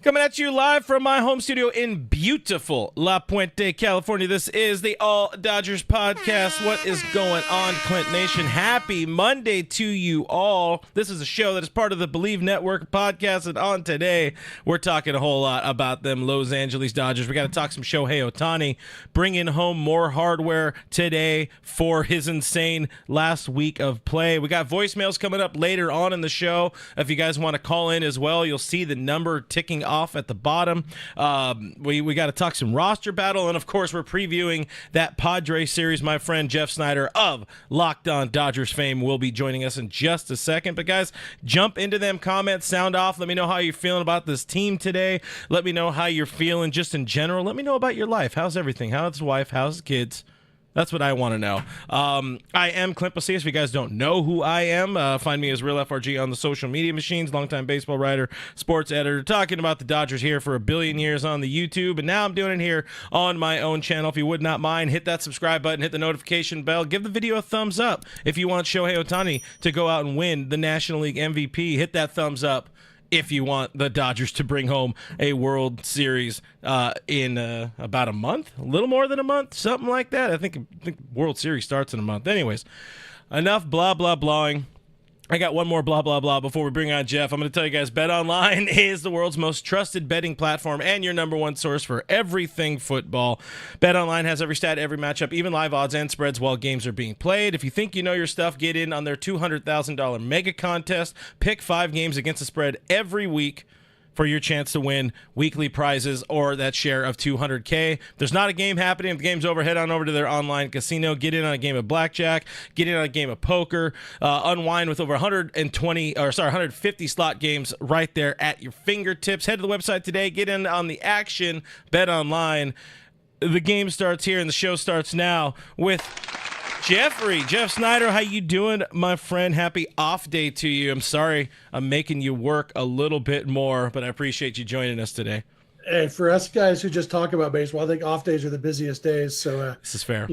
Coming at you live from my home studio in beautiful La Puente, California. This is the All Dodgers podcast. What is going on, Clint Nation? Happy Monday to you all. This is a show that is part of the Believe Network podcast, and on today, we're talking a whole lot about them Los Angeles Dodgers. We got to talk some Shohei Ohtani, bringing home more hardware today for his insane last week of play. We got voicemails coming up later on in the show. If you guys want to call in as well, you'll see the number ticking off at the bottom. We got to talk some roster battle, and of course we're previewing that Padres series. My friend Jeff Snider of Locked On Dodgers fame will be joining us in just a second. But guys, jump into them comments, sound off. Let me know how you're feeling about this team today. Let me know how you're feeling just in general. Let me know about your life. How's everything? How's the wife? How's the kids? That's what I want to know. I am Clint Pasillas. If you guys don't know who I am, find me as Real FRG on the social media machines. Longtime baseball writer, sports editor, talking about the Dodgers here for a billion years on the YouTube. And now I'm doing it here on my own channel. If you would not mind, hit that subscribe button, hit the notification bell, give the video a thumbs up. If you want Shohei Ohtani to go out and win the National League MVP, hit that thumbs up. If you want the Dodgers to bring home a World Series in about a month, a little more than a month, something like that. I think World Series starts in a month. Anyways, enough blah, blah, blahing. I got one more blah, blah, blah before we bring on Jeff. I'm going to tell you guys, BetOnline is the world's most trusted betting platform and your number one source for everything football. BetOnline has every stat, every matchup, even live odds and spreads while games are being played. If you think you know your stuff, get in on their $200,000 mega contest. Pick 5 games against the spread every week for your chance to win weekly prizes or that share of $200K. If there's not a game happening, if the game's over, head on over to their online casino, get in on a game of blackjack, get in on a game of poker, unwind with over 150 slot games right there at your fingertips. Head to the website today, get in on the action, bet online. The game starts here and the show starts now with Jeff Snider. How you doing, my friend? Happy off day to you. I'm sorry I'm making you work a little bit more, but I appreciate you joining us today. Hey, for us guys who just talk about baseball, I think off days are the busiest days. So this is fair.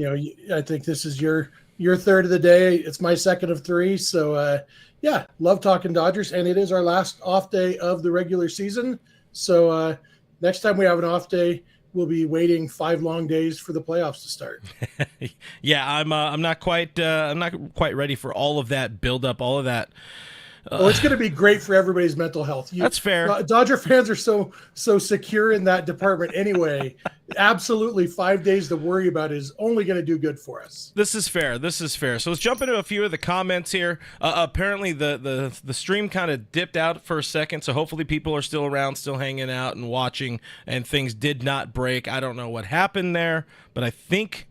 I think this is your third of the day. It's my second of 3. So yeah, love talking Dodgers, and it is our last off day of the regular season. So next time we have an off day, we'll be waiting 5 long days for the playoffs to start. Yeah, I'm not quite ready for all of that build up, all of that. Well, it's going to be great for everybody's mental health. That's fair. Dodger fans are so secure in that department anyway. Absolutely, 5 days to worry about is only going to do good for us. This is fair. So let's jump into a few of the comments here. Apparently, the stream kind of dipped out for a second, so hopefully people are still around, still hanging out and watching, and things did not break. I don't know what happened there, but I think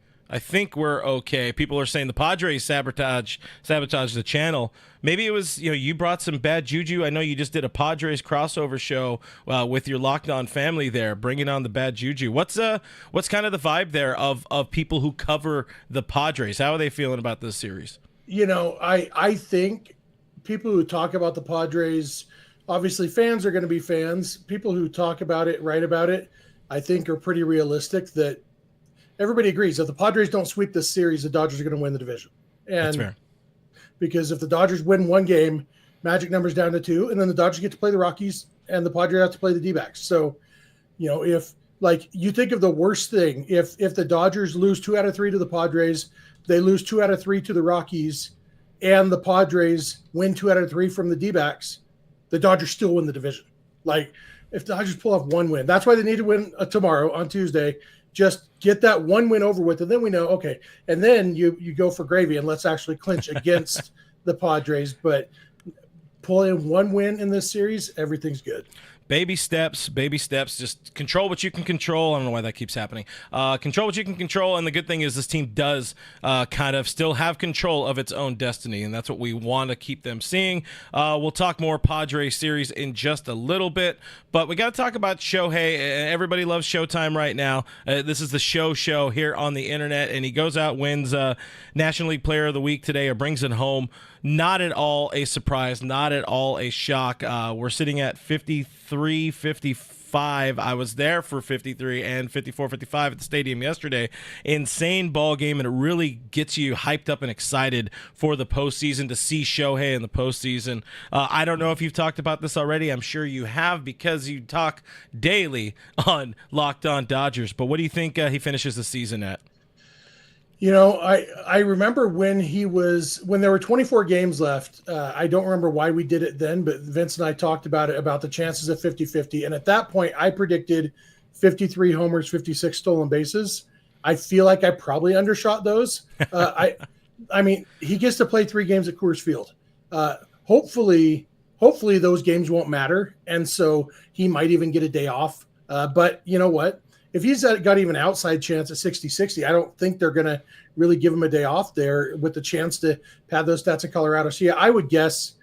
we're okay. People are saying the Padres sabotage the channel. Maybe it was, you brought some bad juju. I know you just did a Padres crossover show with your Locked On family there, bringing on the bad juju. What's kind of the vibe there of people who cover the Padres? How are they feeling about this series? I think people who talk about the Padres, obviously fans are going to be fans. People who talk about it, write about it, I think are pretty realistic that everybody agrees that if the Padres don't sweep this series, the Dodgers are going to win the division. And that's fair. Because if the Dodgers win one game, magic number's down to 2, and then the Dodgers get to play the Rockies and the Padres have to play the D-backs. So, if you think of the worst thing, if the Dodgers lose 2 out of 3 to the Padres, they lose 2 out of 3 to the Rockies, and the Padres win 2 out of 3 from the D-backs, the Dodgers still win the division. If the Dodgers pull off one win, that's why they need to win tomorrow on Tuesday. Just get that one win over with, and then we know, okay. And then you go for gravy, and let's actually clinch against the Padres. But pulling one win in this series, everything's good. Baby steps. Just control what you can control. I don't know why that keeps happening. Control what you can control, and the good thing is this team does kind of still have control of its own destiny, and that's what we want to keep them seeing. We'll talk more Padres series in just a little bit, but we got to talk about Shohei. Everybody loves Showtime right now. This is the show here on the internet, and he goes out, wins National League Player of the Week today, or brings it home. Not at all a surprise, not at all a shock. We're sitting at 53, 54 55. I was there for 53 and 54, 55 at the stadium yesterday. Insane ball game, and it really gets you hyped up and excited for the postseason to see Shohei in the postseason. I don't know if you've talked about this already. I'm sure you have because you talk daily on Locked On Dodgers. But what do you think he finishes the season at? I remember when there were 24 games left. I don't remember why we did it then, but Vince and I talked about it, about the chances of 50-50. And at that point, I predicted 53 homers, 56 stolen bases. I feel like I probably undershot those. I mean, he gets to play 3 games at Coors Field. Hopefully those games won't matter. And so he might even get a day off. But you know what? If he's got even outside chance at 60-60, I don't think they're going to really give him a day off there with the chance to pad those stats in Colorado. So, yeah, I would guess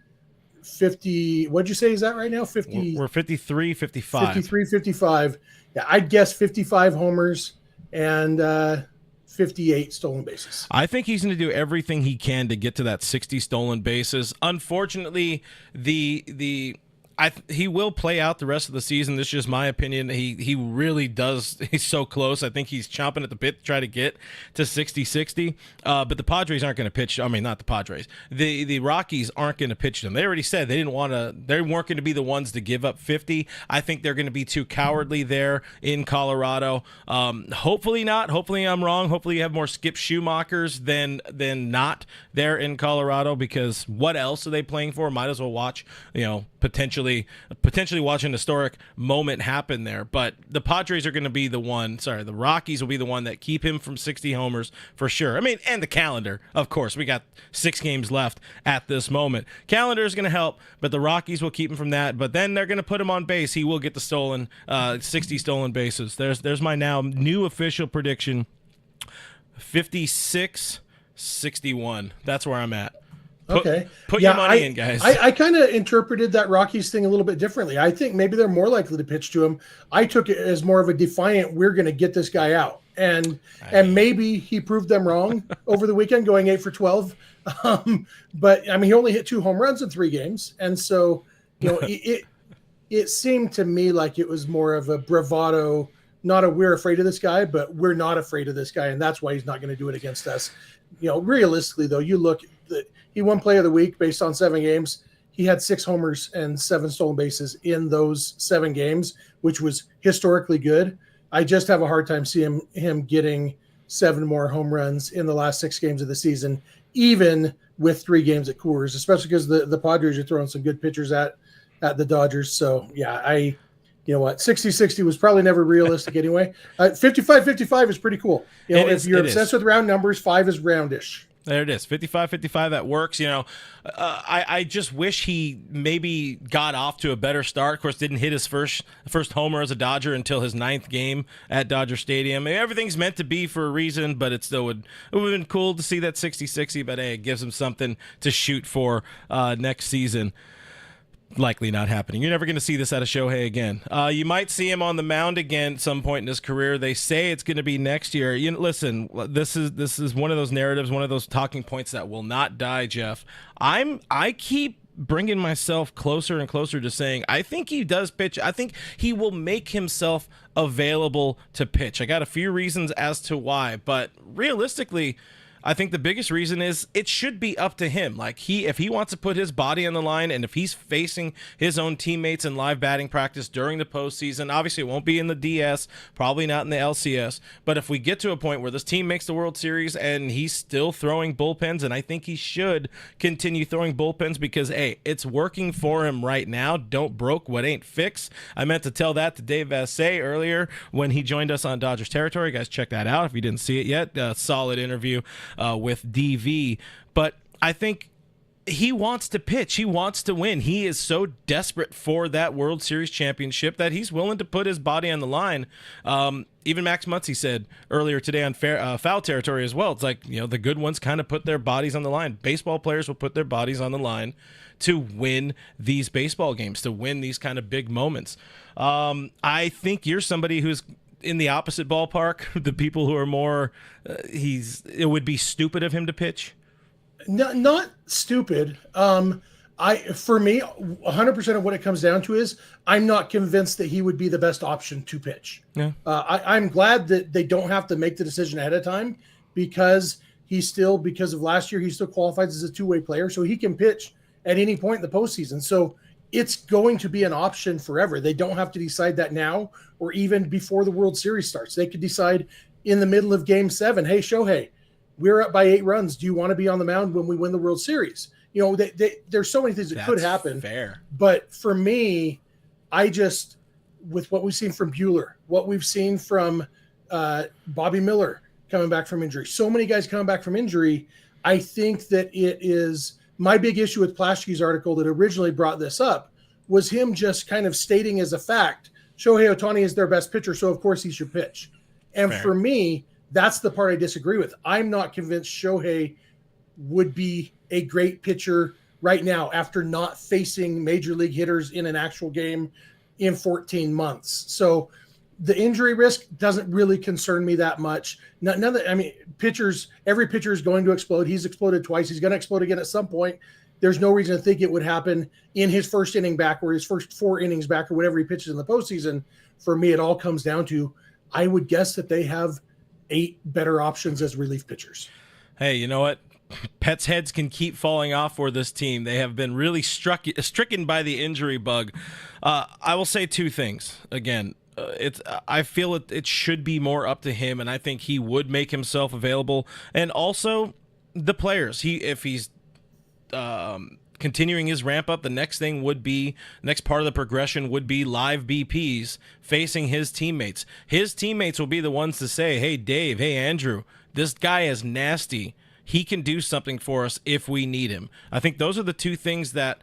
50. What'd you say is that right now? 50. We're 53, 55. 53, 55. Yeah, I'd guess 55 homers and 58 stolen bases. I think he's going to do everything he can to get to that 60 stolen bases. Unfortunately, he will play out the rest of the season. This is just my opinion. He really does. He's so close. I think he's chomping at the bit to try to get to 60-60. But the Padres aren't going to pitch. I mean, not the Padres. The Rockies aren't going to pitch them. They already said they weren't going to be the ones to give up 50. I think they're going to be too cowardly there in Colorado. Hopefully not. Hopefully I'm wrong. Hopefully you have more Skip Schumachers than not there in Colorado, because what else are they playing for? Might as well watch, potentially watch an historic moment happen there. But the Padres are going to be the Rockies will be the one that keep him from 60 homers for sure. I mean, and the calendar, of course. We got 6 games left at this moment. Calendar is going to help, but the Rockies will keep him from that. But then they're going to put him on base. He will get the 60 stolen bases. There's my now new official prediction. 56-61. That's where I'm at. Put your money in, guys. I kind of interpreted that Rockies thing a little bit differently. I think maybe they're more likely to pitch to him. I took it as more of a defiant, we're going to get this guy out. And maybe he proved them wrong over the weekend, going 8 for 12. But I mean, he only hit 2 home runs in 3 games. And so, it seemed to me like it was more of a bravado, not a we're afraid of this guy, but we're not afraid of this guy. And that's why he's not going to do it against us. Realistically, though, you look at he won Play of the Week based on 7 games. He had 6 homers and 7 stolen bases in those 7 games, which was historically good. I just have a hard time seeing him getting 7 more home runs in the last 6 games of the season, even with 3 games at Coors, especially because the Padres are throwing some good pitchers at the Dodgers. So, yeah, you know what, 60-60 was probably never realistic anyway. 55-55 is pretty cool. If you're obsessed with round numbers, 5 is roundish. There it is, 55-55. That works. I just wish he maybe got off to a better start. Of course, didn't hit his first homer as a Dodger until his 9th game at Dodger Stadium. I mean, everything's meant to be for a reason, but it would have been cool to see that 60-60. But hey, it gives him something to shoot for next season. Likely not happening. You're never going to see this out of Shohei again. You might see him on the mound again at some point in his career. They say it's going to be next year. Listen, this is one of those narratives, one of those talking points that will not die, Jeff. I keep bringing myself closer and closer to saying I think he does pitch. I think he will make himself available to pitch. I got a few reasons as to why, but realistically, I think the biggest reason is it should be up to him. Like if he wants to put his body on the line, and if he's facing his own teammates in live batting practice during the postseason, obviously it won't be in the DS, probably not in the LCS. But if we get to a point where this team makes the World Series and he's still throwing bullpens, and I think he should continue throwing bullpens because, hey, it's working for him right now. Don't broke what ain't fixed. I meant to tell that to Dave Vassay earlier when he joined us on Dodgers Territory. Guys, check that out if you didn't see it yet. Solid interview with DV. But I think he wants to pitch. He wants to win. He is so desperate for that World Series championship that he's willing to put his body on the line. Even Max Muncy said earlier today on Foul Territory as well. It's like, the good ones kind of put their bodies on the line. Baseball players will put their bodies on the line to win these baseball games, to win these kind of big moments. I think you're somebody who's in the opposite ballpark, the people who are more, it would be stupid of him to pitch. No, not stupid. For me, 100% of what it comes down to is I'm not convinced that he would be the best option to pitch. Yeah. I'm glad that they don't have to make the decision ahead of time because because of last year, he still qualifies as a two-way player, so he can pitch at any point in the postseason. So it's going to be an option forever. They don't have to decide that now or even before the World Series starts. They could decide in the middle of Game 7, hey, Shohei, we're up by 8 runs. Do you want to be on the mound when we win the World Series? You know, there's so many things that could happen. Fair. But for me, with what we've seen from Buehler, what we've seen from Bobby Miller coming back from injury, so many guys coming back from injury, I think that it is my big issue with Plaschke's article that originally brought this up was him just kind of stating as a fact, Shohei Ohtani is their best pitcher, so of course he should pitch. And Fair. for me, that's the part I disagree with. I'm not convinced Shohei would be a great pitcher right now after not facing major league hitters in an actual game in 14 months. So the injury risk doesn't really concern me that much. Every pitcher is going to explode. He's exploded twice. He's going to explode again at some point. There's no reason to think it would happen in his first inning back or his first 4 innings back or whatever he pitches in the postseason. For me, it all comes down to, I would guess that they have 8 better options as relief pitchers. Hey, you know what? Pets' heads can keep falling off for this team. They have been really stricken by the injury bug. I will say 2 things. Again, I feel it should be more up to him, and I think he would make himself available. And also the players. If he's continuing his ramp up, the next part of the progression would be live BPs facing his teammates. His teammates will be the ones to say, hey, Dave, hey, Andrew, this guy is nasty. He can do something for us if we need him. I think those are the 2 things that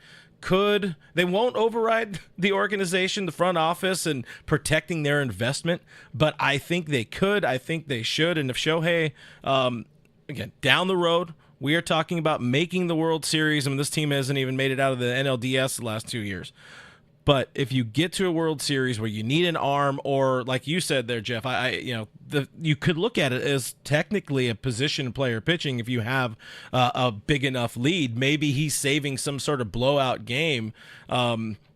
they won't override the organization, the front office, and protecting their investment, but I think they could. I think they should. And if Shohei, again, down the road, we are talking about making the World Series. I mean, this team hasn't even made it out of the NLDS the last 2 years. But if you get to a World Series where you need an arm, or like you said there, Jeff, you could look at it as technically a position player pitching. If you have a big enough lead, maybe he's saving some sort of blowout game,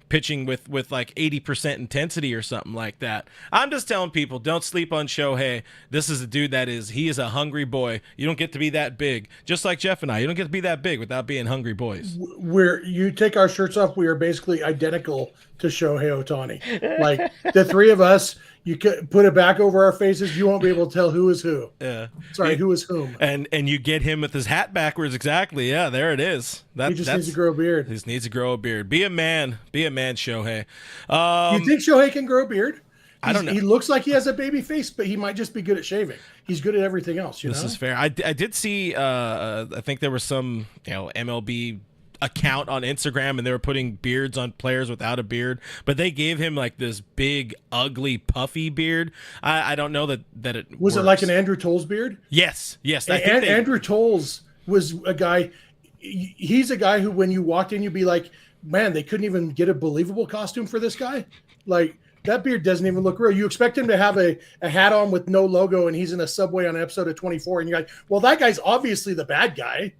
pitching with like 80% intensity or something like that. I'm just telling people, don't sleep on Shohei. This is a dude he is a hungry boy. You don't get to be that big. Just like Jeff and I, you don't get to be that big without being hungry boys. You take our shirts off, we are basically identical to Shohei Ohtani. Like the 3 of us, you could put it back over our faces, you won't be able to tell who is who. Yeah. Sorry, who is whom. And you get him with his hat backwards, exactly. Yeah, there it is. He just needs to grow a beard. He just needs to grow a beard. Be a man, Shohei. You think Shohei can grow a beard? I don't know. He looks like he has a baby face, but he might just be good at shaving. He's good at everything else. This is fair. I did see, I think there was some MLB account on Instagram, and they were putting beards on players without a beard, but they gave him like this big, ugly, puffy beard. I don't know that it was. Works. It like an Andrew Toles beard? Yes. Andrew Toles was a guy. He's a guy who, when you walked in, you'd be like, man, they couldn't even get a believable costume for this guy. Like, that beard doesn't even look real. You expect him to have a hat on with no logo, and he's in a subway on an episode of 24, and you're like, well, that guy's obviously the bad guy.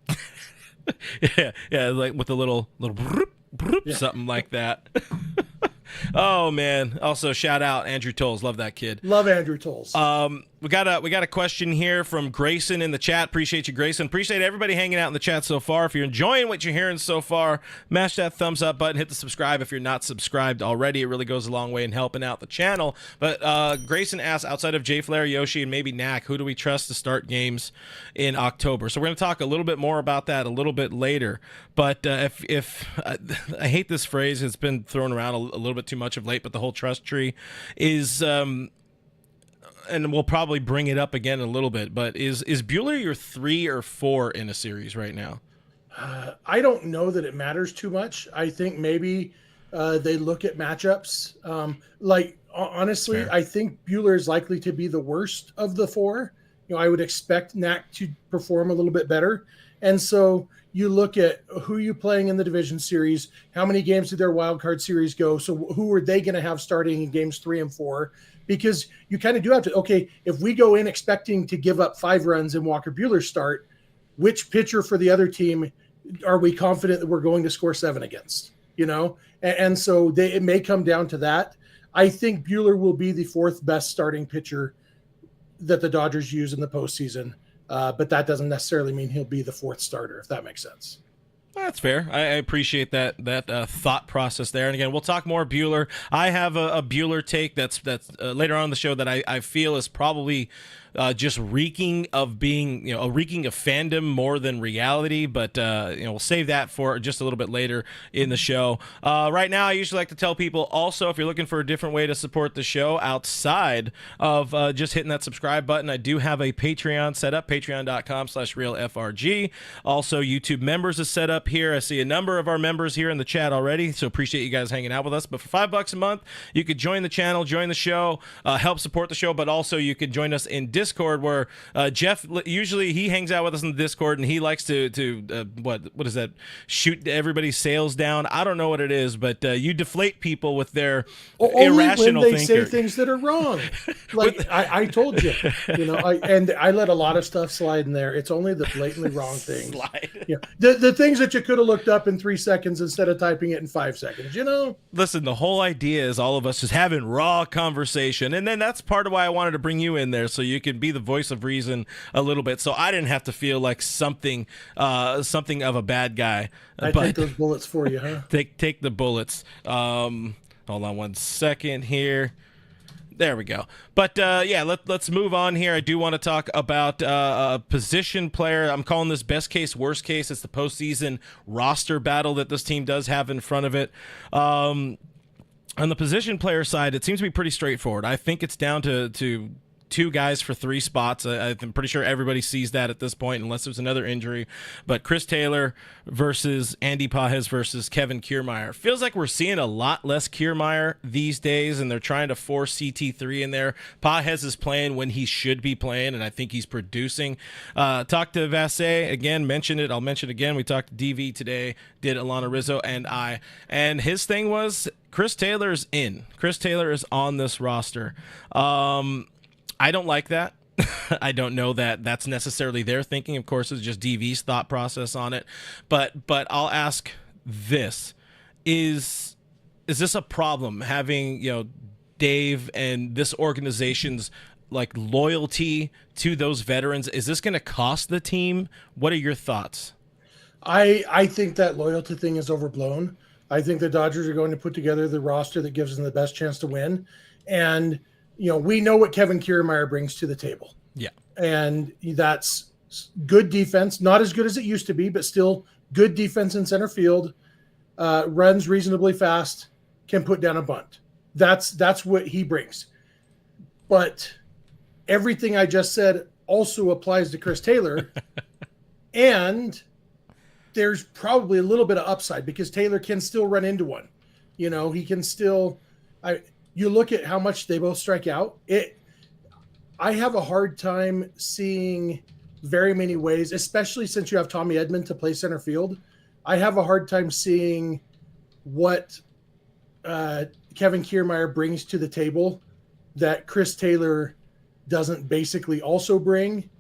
yeah, like with a little something like that. Oh man! Also, shout out Andrew Toles. Love that kid. Love Andrew Toles. We got a question here from Grayson in the chat. Appreciate you, Grayson. Appreciate everybody hanging out in the chat so far. If you're enjoying what you're hearing so far, mash that thumbs up button. Hit the subscribe if you're not subscribed already. It really goes a long way in helping out the channel. But Grayson asks, outside of Jay Flair, Yoshi, and maybe Knack, who do we trust to start games in October? So we're going to talk a little bit more about that a little bit later. But if I hate this phrase, it's been thrown around a little bit too much of late, but the whole trust tree is, and we'll probably bring it up again in a little bit, but is Buehler your 3 or 4 in a series right now? I don't know that it matters too much. I think maybe they look at matchups. Honestly, I think Buehler is likely to be the worst of the 4. I would expect Knack to perform a little bit better. And so you look at who you playing in the division series, how many games did their wild card series go? So who are they going to have starting in games 3 and 4? Because you kind of do have to, okay, if we go in expecting to give up 5 runs and Walker Buehler start, which pitcher for the other team are we confident that we're going to score 7 against? And so it may come down to that. I think Buehler will be the 4th best starting pitcher that the Dodgers use in the postseason, but that doesn't necessarily mean he'll be the 4th starter, if that makes sense. That's fair. I appreciate that thought process there. And again, we'll talk more Buehler. I have a Buehler take that's later on in the show that I feel is probably just reeking of being, reeking of fandom more than reality. But, we'll save that for just a little bit later in the show. Right now, I usually like to tell people also, if you're looking for a different way to support the show outside of just hitting that subscribe button, I do have a Patreon set up, patreon.com/realfrg. Also, YouTube members is set up here. I see a number of our members here in the chat already, so appreciate you guys hanging out with us. But for $5 a month, you could join the channel, join the show, help support the show, but also you could join us in Discord, where Jeff usually he hangs out with us in the Discord, and he likes to what is that? Shoot everybody's sales down. I don't know what it is, but you deflate people with their irrational when they thinker. say things that are wrong. Like I told you, I let a lot of stuff slide in there. It's only the blatantly wrong things. The things that you could have looked up in 3 seconds instead of typing it in 5 seconds. Listen, the whole idea is all of us just having raw conversation, and then that's part of why I wanted to bring you in there, so you can be the voice of reason a little bit, so I didn't have to feel like something of a bad guy. I take those bullets for you, huh? Take the bullets. Hold on 1 second here. There we go. But let's move on here. I do want to talk about a position player. I'm calling this best case, worst case. It's the postseason roster battle that this team does have in front of it. On the position player side, it seems to be pretty straightforward. I think it's down to 2 guys for 3 spots. I'm pretty sure everybody sees that at this point, unless there's another injury. But Chris Taylor versus Andy Pages versus Kevin Kiermaier. Feels like we're seeing a lot less Kiermaier these days, and they're trying to force CT3 in there. Pages is playing when he should be playing, and I think he's producing. Talked to Vassay, again, mentioned it. I'll mention it again. We talked to DV today, did Alana Rizzo and I. And his thing was Chris Taylor's in. Chris Taylor is on this roster. I don't like that. I don't know that that's necessarily their thinking. Of course, it's just DV's thought process on it. But I'll ask this: Is this a problem, having Dave and this organization's loyalty to those veterans? Is this going to cost the team? What are your thoughts? I think that loyalty thing is overblown. I think the Dodgers are going to put together the roster that gives them the best chance to win, and we know what Kevin Kiermaier brings to the table. Yeah. And that's good defense, not as good as it used to be, but still good defense in center field, runs reasonably fast, can put down a bunt. That's what he brings. But everything I just said also applies to Chris Taylor. And there's probably a little bit of upside because Taylor can still run into one. He can still you look at how much they both strike out. I have a hard time seeing very many ways, especially since you have Tommy Edman to play center field. I have a hard time seeing what Kevin Kiermaier brings to the table that Chris Taylor doesn't basically also bring.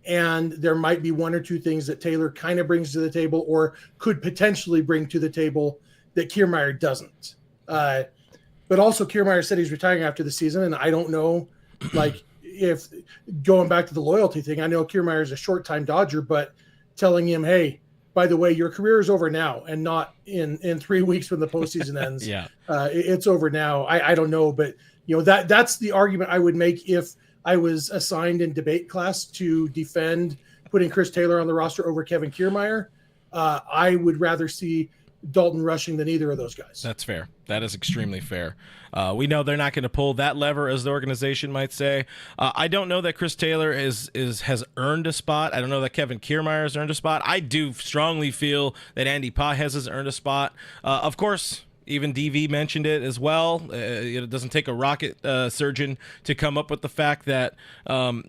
And there might be 1 or 2 things that Taylor kind of brings to the table or could potentially bring to the table that Kiermaier doesn't. But also Kiermaier said he's retiring after the season, and I don't know, if going back to the loyalty thing, I know Kiermaier is a short-time Dodger, but telling him, hey, by the way, your career is over now and not in 3 weeks when the postseason ends. Yeah, it's over now. I don't know, but that's the argument I would make if I was assigned in debate class to defend putting Chris Taylor on the roster over Kevin Kiermaier. I would rather see Dalton Rushing than either of those guys. That's fair. That is extremely fair. We know they're not going to pull that lever, as the organization might say. I don't know that Chris Taylor has earned a spot. I don't know that Kevin Kiermaier has earned a spot. I do strongly feel that Andy Pages has earned a spot. Of course, even DV mentioned it as well. It doesn't take a rocket surgeon to come up with the fact that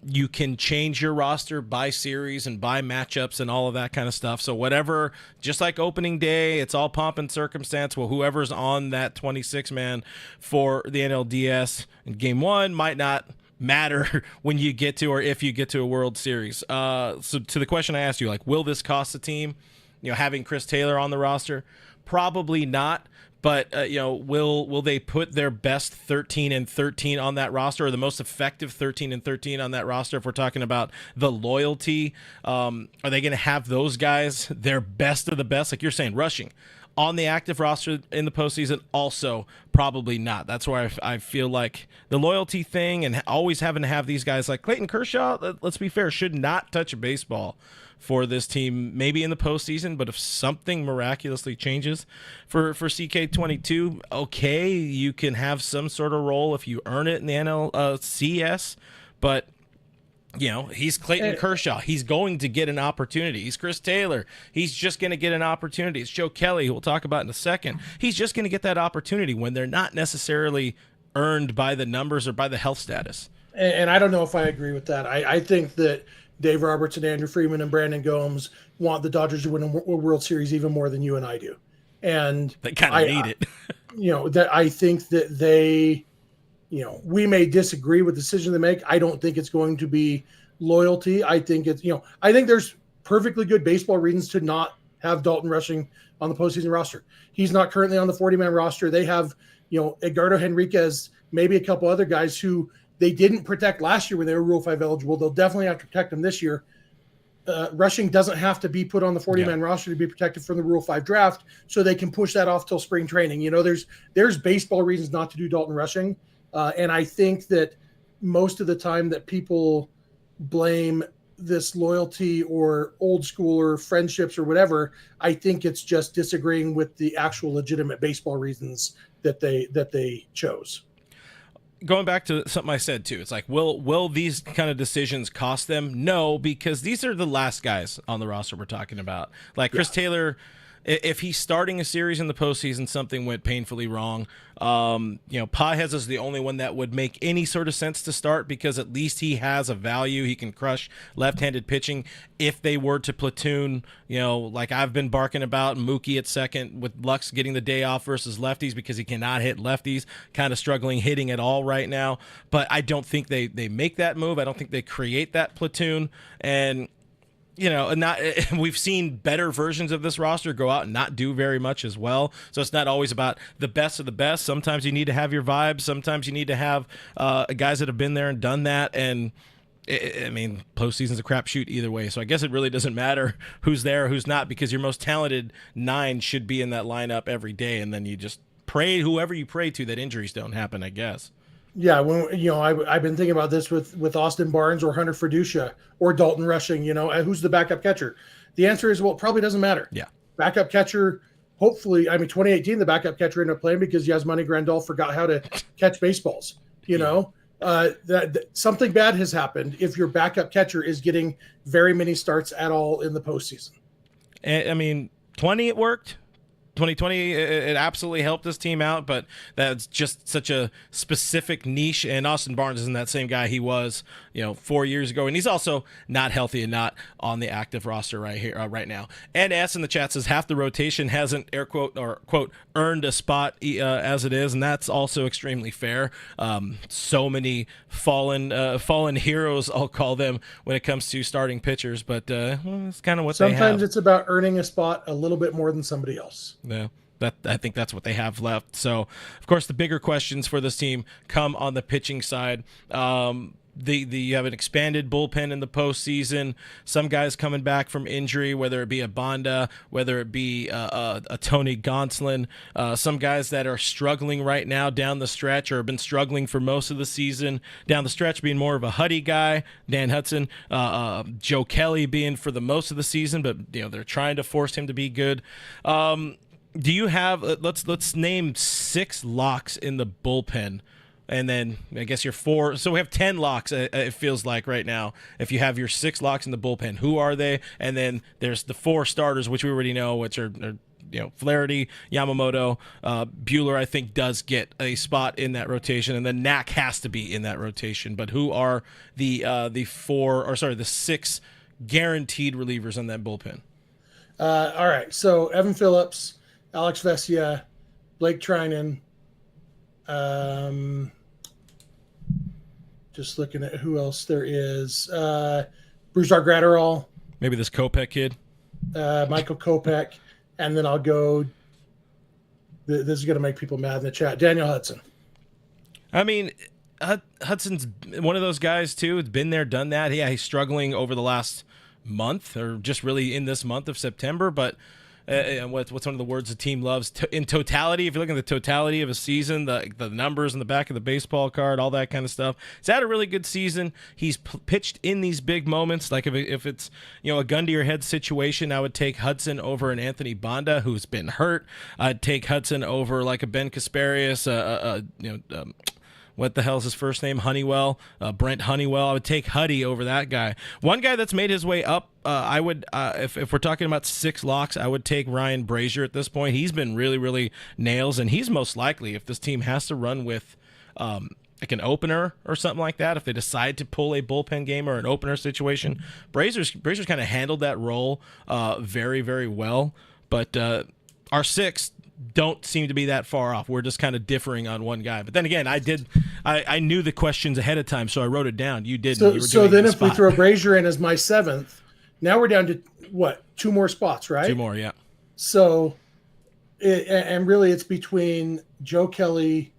you can change your roster by series and by matchups and all of that kind of stuff. So whatever, just like opening day, it's all pomp and circumstance. Well, whoever's on that 26-man for the NLDS in Game 1 might not matter when you get to, or if you get to, a World Series. So to the question I asked you, will this cost the team? having Chris Taylor on the roster? Probably not. But will they put their best 13 and 13 on that roster, or the most effective 13 and 13 on that roster? If we're talking about the loyalty, are they going to have those guys their best of the best, like you're saying, rushing on the active roster in the postseason? Also, probably not. That's where I feel like the loyalty thing and always having to have these guys like Clayton Kershaw, let's be fair, should not touch a baseball for this team, maybe in the postseason. But if something miraculously changes for CK22, okay, you can have some sort of role if you earn it in the NLCS. But he's Clayton Kershaw. He's going to get an opportunity. He's Chris Taylor. He's just going to get an opportunity. It's Joe Kelly, who we'll talk about in a second. He's just going to get that opportunity when they're not necessarily earned by the numbers or by the health status. And I don't know if I agree with that. I think that Dave Roberts and Andrew Freeman and Brandon Gomes want the Dodgers to win a World Series even more than you and I do. And they kind of need it. That I think that they, we may disagree with the decision they make. I don't think it's going to be loyalty. I think it's, I think there's perfectly good baseball reasons to not have Dalton Rushing on the postseason roster. He's not currently on the 40-man roster. They have, Edgardo Henriquez, maybe a couple other guys who they didn't protect last year when they were Rule 5 eligible. They'll definitely have to protect them this year. Rushing doesn't have to be put on the 40-man roster to be protected from the Rule 5 draft, so they can push that off till spring training. There's baseball reasons not to do Dalton Rushing, and I think that most of the time that people blame this loyalty or old school or friendships or whatever, I think it's just disagreeing with the actual legitimate baseball reasons that they chose. Going back to something I said too, it's like, will these kind of decisions cost them? No, because these are the last guys on the roster we're talking about. Like Chris Taylor, if he's starting a series in the postseason, something went painfully wrong. Paez is the only one that would make any sort of sense to start, because at least he has a value. He can crush left-handed pitching. If they were to platoon, like I've been barking about, Mookie at second with Lux getting the day off versus lefties because he cannot hit lefties, kind of struggling hitting at all right now. But I don't think they make that move. I don't think they create that platoon. And we've seen better versions of this roster go out and not do very much as well. So it's not always about the best of the best. Sometimes you need to have your vibes. Sometimes you need to have guys that have been there and done that. And postseason's a crapshoot either way. So I guess it really doesn't matter who's there, who's not, because your most talented 9 should be in that lineup every day. And then you just pray, whoever you pray to, that injuries don't happen, I guess. Yeah, I've been thinking about this with Austin Barnes or Hunter Freducia or Dalton Rushing. Who's the backup catcher? The answer is, well, it probably doesn't matter. Yeah, backup catcher. Hopefully, 2018 the backup catcher ended up playing because Yasmani Grandal forgot how to catch baseballs. That something bad has happened if your backup catcher is getting very many starts at all in the postseason. 20 it worked. 2020, it absolutely helped this team out, but that's just such a specific niche, and Austin Barnes isn't that same guy he was, 4 years ago, and he's also not healthy and not on the active roster right here, right now. And S in the chat says half the rotation hasn't, air quote, or quote, earned a spot as it is, and that's also extremely fair. So many fallen heroes, I'll call them, when it comes to starting pitchers, but it's kind of what they have. Sometimes it's about earning a spot a little bit more than somebody else. Yeah, I think that's what they have left. So, of course, the bigger questions for this team come on the pitching side. You have an expanded bullpen in the postseason. Some guys coming back from injury, whether it be a Banda, whether it be a Tony Gonsolin. Some guys that are struggling right now down the stretch, or have been struggling for most of the season down the stretch, being more of a Huddy guy, Dan Hudson, Joe Kelly being for the most of the season, but they're trying to force him to be good. Do you have? Let's name 6 locks in the bullpen. And then I guess your 4. So we have 10 locks, it feels like right now. If you have your 6 locks in the bullpen, who are they? And then there's the 4 starters, which we already know, which are Flaherty, Yamamoto, Buehler, I think, does get a spot in that rotation. And then Knack has to be in that rotation. But who are the 6 guaranteed relievers on that bullpen? All right. So Evan Phillips, Alex Vesia, Blake Trinan. Just looking at who else there is. Brusdar Gratterall. Maybe this Kopech kid. Michael Kopech, and then I'll go. This is going to make people mad in the chat. Daniel Hudson. I mean, Hudson's one of those guys too. It's been there, done that. Yeah, he's struggling over the last month, or just really in this month of September. But what's one of the words the team loves? In totality, if you look at the totality of a season, the numbers in the back of the baseball card, all that kind of stuff, he's had a really good season. He's pitched in these big moments. Like if it's a gun to your head situation, I would take Hudson over an Anthony Banda who's been hurt. I'd take Hudson over like a Ben Kasparius, what the hell's his first name? Honeywell, Brent Honeywell. I would take Huddy over that guy. One guy that's made his way up, I would, if we're talking about 6 locks, I would take Ryan Brazier at this point. He's been really, really nails, and he's most likely, if this team has to run with like an opener or something like that, if they decide to pull a bullpen game or an opener situation, Brazier's kind of handled that role very, very well. But our 6 don't seem to be that far off. We're just kind of differing on one guy. But then again, I knew the questions ahead of time, so I wrote it down. You didn't. So then if we throw Brazier in as my 7th, now we're down to what? 2 more spots, right? 2 more, yeah. So, and really it's between Joe Kelly,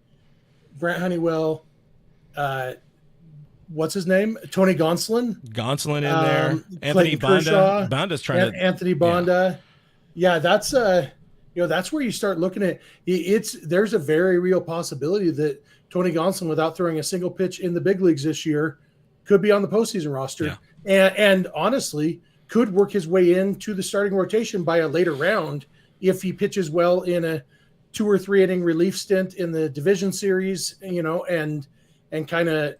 Brent Honeywell, what's his name? Tony Gonsolin. Gonsolin in there. Anthony Kershaw, Banda's trying to. Anthony Banda. Yeah, that's that's where you start looking at there's a very real possibility that Tony Gonsolin, without throwing a single pitch in the big leagues this year, could be on the postseason roster. Yeah. And honestly, could work his way into the starting rotation by a later round if he pitches well in a 2 or 3 inning relief stint in the division series, and kind of,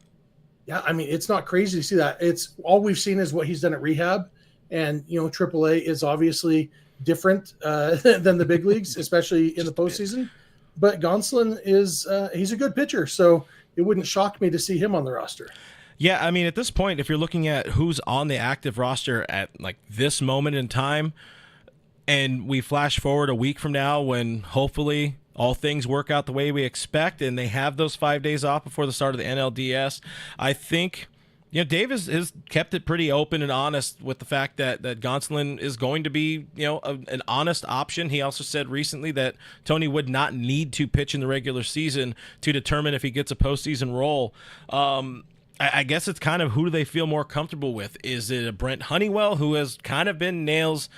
I mean, it's not crazy to see that. It's all we've seen is what he's done at rehab, and AAA is obviously different than the big leagues, especially in the postseason. But Gonsolin is he's a good pitcher, so it wouldn't shock me to see him on the roster. Yeah, I mean, at this point, if you're looking at who's on the active roster at like this moment in time, and we flash forward a week from now when hopefully all things work out the way we expect and they have those 5 days off before the start of the NLDS, I think Dave has kept it pretty open and honest with the fact that Gonsolin is going to be, an honest option. He also said recently that Tony would not need to pitch in the regular season to determine if he gets a postseason role. I guess it's kind of who do they feel more comfortable with? Is it a Brent Honeywell, who has kind of been nails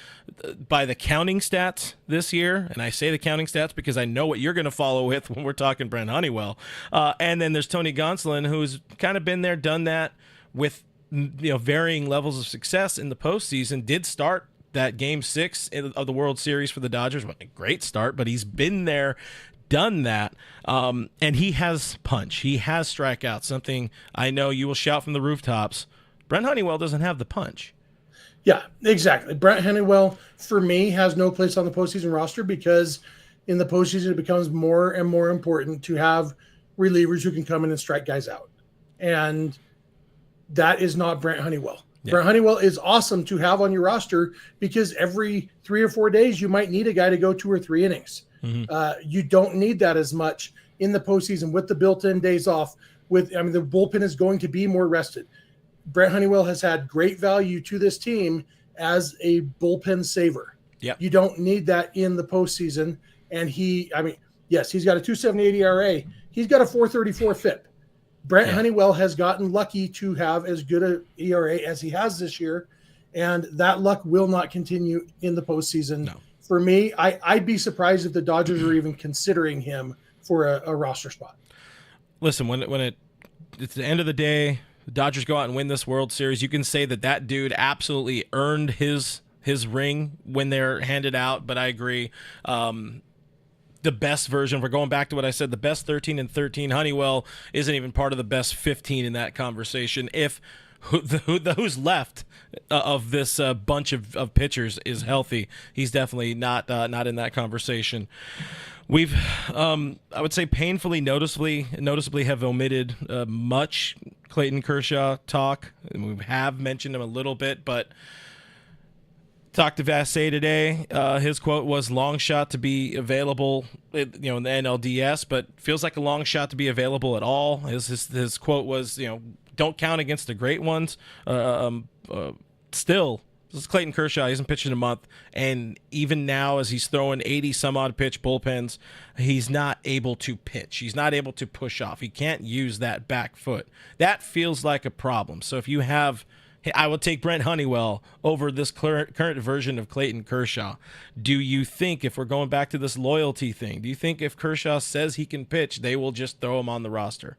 by the counting stats this year? And I say the counting stats because I know what you're going to follow with when we're talking Brent Honeywell. And then there's Tony Gonsolin, who's kind of been there, done that with varying levels of success in the postseason. Did start that Game 6 of the World Series for the Dodgers. Well, a great start, but he's been there, done that, and he has punch. He has strikeouts, something I know you will shout from the rooftops. Brent Honeywell doesn't have the punch. Yeah, exactly. Brent Honeywell, for me, has no place on the postseason roster because in the postseason it becomes more and more important to have relievers who can come in and strike guys out. And that is not Brent Honeywell. Yeah. Brent Honeywell is awesome to have on your roster because every 3 or 4 days you might need a guy to go 2 or 3 innings. Mm-hmm. You don't need that as much in the postseason with the built-in days off. The bullpen is going to be more rested. Brent Honeywell has had great value to this team as a bullpen saver. Yep. You don't need that in the postseason. And yes, he's got a 2.78 ERA. He's got a 4.34 FIP. Brent Honeywell has gotten lucky to have as good an ERA as he has this year, and that luck will not continue in the postseason. No. For me, I'd be surprised if the Dodgers are even considering him for a roster spot. Listen, when it's the end of the day, the Dodgers go out and win this World Series, you can say that dude absolutely earned his ring when they're handed out, but I agree. The best version, if we're going back to what I said, the best 13 and 13, Honeywell isn't even part of the best 15 in that conversation. If who's left of this bunch of pitchers is healthy, he's definitely not in that conversation. We've, I would say, painfully, noticeably have omitted much Clayton Kershaw talk. We have mentioned him a little bit, but talked to Vassay today. His quote was long shot to be available, in the NLDS, but feels like a long shot to be available at all. His quote was, don't count against the great ones. Still This is Clayton Kershaw. He hasn't pitched in a month, and even now, as he's throwing 80-some-odd pitch bullpens, he's not able to pitch. He's not able to push off. He can't use that back foot. That feels like a problem. So if you have, I will take Brent Honeywell over this current version of Clayton Kershaw. Do you think, if we're going back to this loyalty thing, do you think if Kershaw says he can pitch, they will just throw him on the roster?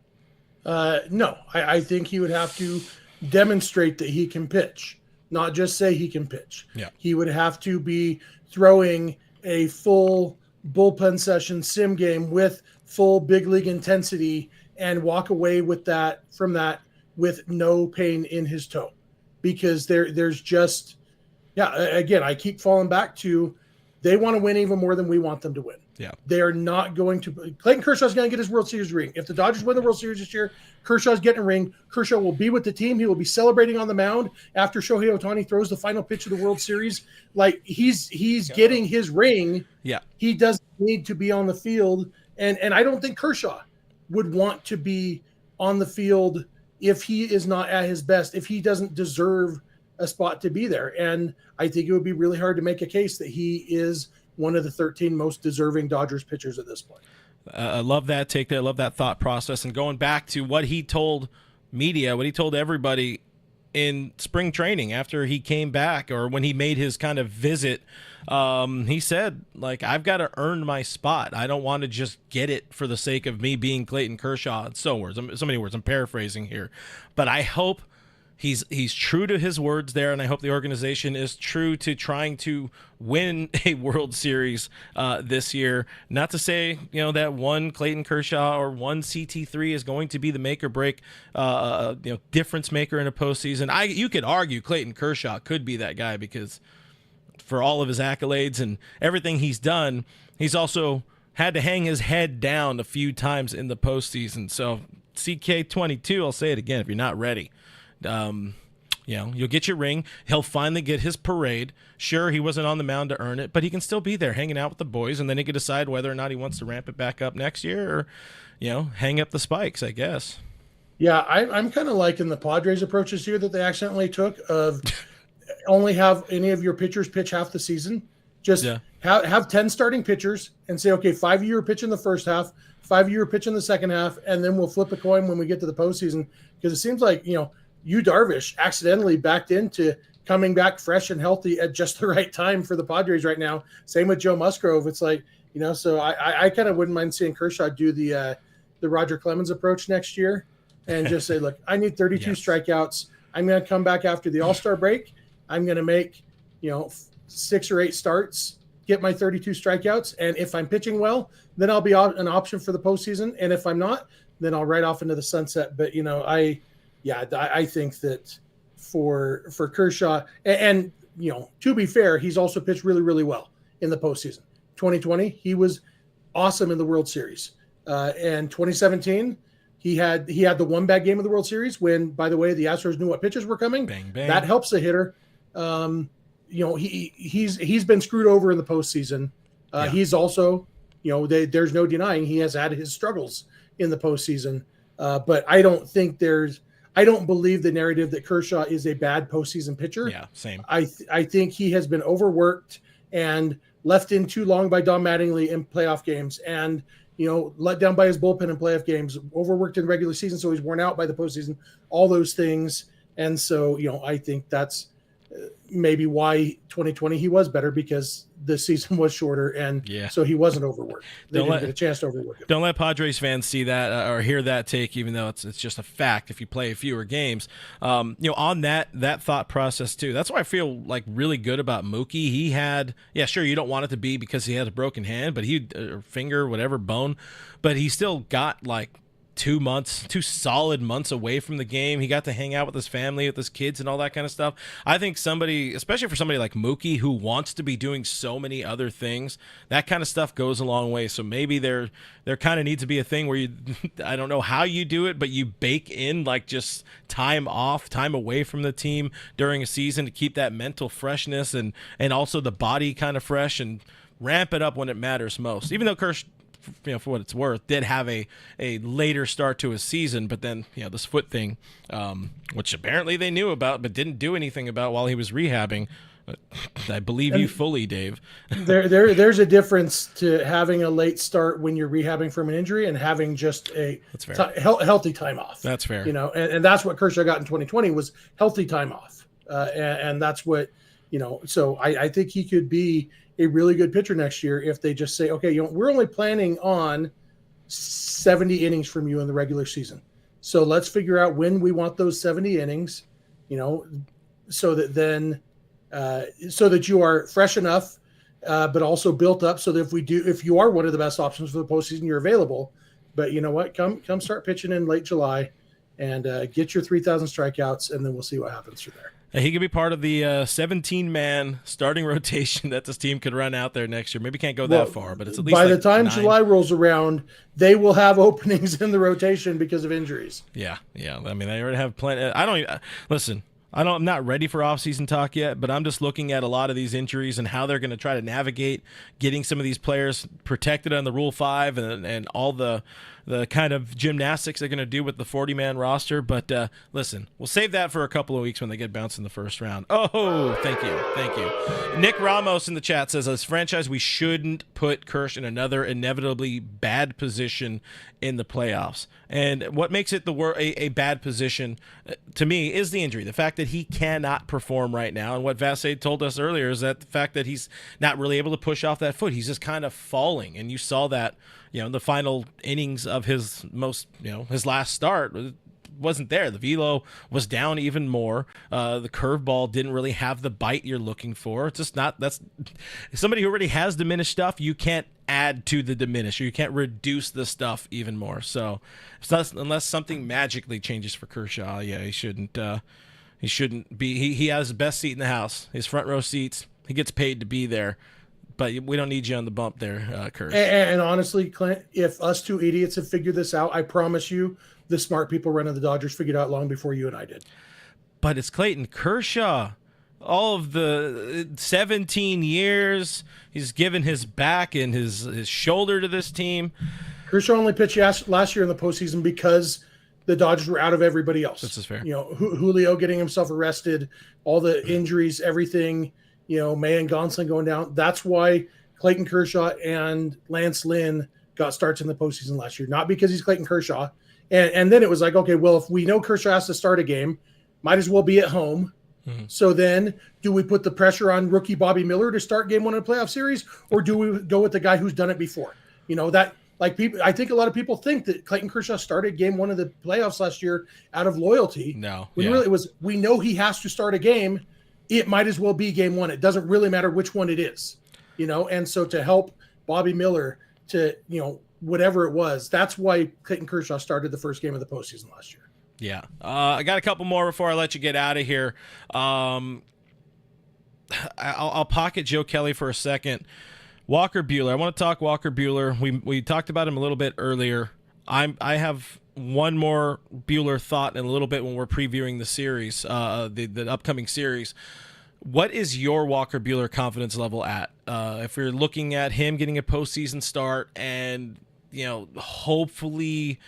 No, I think he would have to demonstrate that he can pitch. Not just say he can pitch. Yeah. He would have to be throwing a full bullpen session sim game with full big league intensity and walk away with that with no pain in his toe. Because there's just, again, I keep falling back to they want to win even more than we want them to win. Yeah. They're not going to. Clayton Kershaw's going to get his World Series ring. If the Dodgers win the World Series this year, Kershaw's getting a ring. Kershaw will be with the team. He will be celebrating on the mound after Shohei Ohtani throws the final pitch of the World Series. Like he's getting his ring. Yeah. He doesn't need to be on the field. And I don't think Kershaw would want to be on the field if he is not at his best, if he doesn't deserve a spot to be there. And I think it would be really hard to make a case that he is one of the 13 most deserving Dodgers pitchers at this point. I love that take there. I love that thought process. And going back to what he told media, what he told everybody in spring training after he came back, or when he made his kind of visit, he said, like, I've got to earn my spot. I don't want to just get it for the sake of me being Clayton Kershaw. So many words. I'm paraphrasing here. But I hope he's true to his words there, and I hope the organization is true to trying to win a World Series this year. Not to say, that one Clayton Kershaw or one CT3 is going to be the make or break, difference maker in a postseason. You could argue Clayton Kershaw could be that guy because for all of his accolades and everything he's done, he's also had to hang his head down a few times in the postseason. So CK22, I'll say it again, if you're not ready. You'll get your ring. He'll finally get his parade. Sure, he wasn't on the mound to earn it, but he can still be there hanging out with the boys, and then he can decide whether or not he wants to ramp it back up next year or, hang up the spikes, I guess. Yeah, I'm kind of liking the Padres approach this year that they accidentally took of only have any of your pitchers pitch half the season. Just have 10 starting pitchers and say, okay, 5 of you are pitching the first half, 5 of you are pitching the second half, and then we'll flip a coin when we get to the postseason. Because it seems like, Yu Darvish accidentally backed into coming back fresh and healthy at just the right time for the Padres right now. Same with Joe Musgrove. It's like, so I kind of wouldn't mind seeing Kershaw do the Roger Clemens approach next year and just say, look, I need 32 strikeouts. I'm going to come back after the All-Star break. I'm going to make, 6 or 8 starts, get my 32 strikeouts. And if I'm pitching well, then I'll be an option for the postseason. And if I'm not, then I'll ride off into the sunset. But, I think that for Kershaw, and to be fair, he's also pitched really, really well in the postseason. 2020, he was awesome in the World Series. And 2017, he had the one bad game of the World Series when, by the way, the Astros knew what pitches were coming. Bang, bang. That helps the hitter. He's been screwed over in the postseason. He's also, there's no denying he has had his struggles in the postseason. But I don't believe the narrative that Kershaw is a bad postseason pitcher. Yeah, same. I think he has been overworked and left in too long by Don Mattingly in playoff games, and let down by his bullpen in playoff games. Overworked in regular season, so he's worn out by the postseason. All those things, and so I think that's maybe why 2020 he was better, because the season was shorter, and so he wasn't overworked. They didn't get a chance to overwork him. Don't let Padres fans see that or hear that take, even though it's just a fact if you play fewer games. On that thought process too. That's why I feel like really good about Mookie. He had, sure, you don't want it to be because he had a broken hand, but or finger, whatever, bone, but he still got like 2 solid months away from the game. He got to hang out with his family, with his kids and all that kind of stuff. I think especially for somebody like Mookie who wants to be doing so many other things, that kind of stuff goes a long way. So maybe there kind of needs to be a thing where I don't know how you do it, but you bake in like just time off, time away from the team during a season to keep that mental freshness and also the body kind of fresh, and ramp it up when it matters most. Even though for what it's worth, did have a later start to his season, but then this foot thing, which apparently they knew about but didn't do anything about while he was rehabbing. I believe you fully, Dave. There's a difference to having a late start when you're rehabbing from an injury and having just a healthy time off. That's fair. And that's what Kershaw got in 2020 was healthy time off. And that's what, so I think he could be a really good pitcher next year if they just say, okay, we're only planning on 70 innings from you in the regular season. So let's figure out when we want those 70 innings, so that then so that you are fresh enough, but also built up so that if you are one of the best options for the postseason, you're available. But you know what? Come start pitching in late July and get your 3,000 strikeouts, and then we'll see what happens from there. He could be part of the 17-man starting rotation that this team could run out there next year. Maybe can't go that far, but it's at least by the time 9. July rolls around, they will have openings in the rotation because of injuries. Yeah. I mean, they already have plenty. Listen. I'm not ready for off-season talk yet, but I'm just looking at a lot of these injuries and how they're going to try to navigate getting some of these players protected on the Rule 5 and all the kind of gymnastics they're going to do with the 40-man roster. But listen, we'll save that for a couple of weeks when they get bounced in the first round. Oh, thank you. Nick Ramos in the chat says, as franchise, we shouldn't put Kersh in another inevitably bad position in the playoffs. And what makes it a bad position to me is the injury. The fact that he cannot perform right now. And what Vassay told us earlier is that the fact that he's not really able to push off that foot. He's just kind of falling. And you saw that, in the final innings of his his last start wasn't there. The velo was down even more. The curveball didn't really have the bite you're looking for. It's just not. That's somebody who already has diminished stuff. You can't add to the diminish, or you can't reduce the stuff even more. So unless something magically changes for Kershaw, he shouldn't. He shouldn't be. He has the best seat in the house. His front row seats. He gets paid to be there. But we don't need you on the bump there, Kurt. And honestly, Clint, if us two idiots have figured this out, I promise you the smart people running the Dodgers figured out long before you and I did. But it's Clayton Kershaw. All of the 17 years, he's given his back and his shoulder to this team. Kershaw only pitched last year in the postseason because the Dodgers were out of everybody else. This is fair. Julio getting himself arrested, all the injuries, everything. May and Gonsolin going down. That's why Clayton Kershaw and Lance Lynn got starts in the postseason last year. Not because he's Clayton Kershaw. And then it was like, okay, well, if we know Kershaw has to start a game, might as well be at home. Mm-hmm. So then do we put the pressure on rookie Bobby Miller to start game one in a playoff series? Or do we go with the guy who's done it before? I think a lot of people think that Clayton Kershaw started game one of the playoffs last year out of loyalty. No. Really it was, we know he has to start a game. It might as well be game one. It doesn't really matter which one it is, and so to help Bobby Miller to, whatever it was, that's why Clayton Kershaw started the first game of the postseason last year. Yeah. I got a couple more before I let you get out of here. I'll pocket Joe Kelly for a second. Walker Buehler. I want to talk Walker Buehler. We talked about him a little bit earlier. I have one more Buehler thought in a little bit when we're previewing the series, the upcoming series. What is your Walker Buehler confidence level at? If you're looking at him getting a postseason start and, hopefully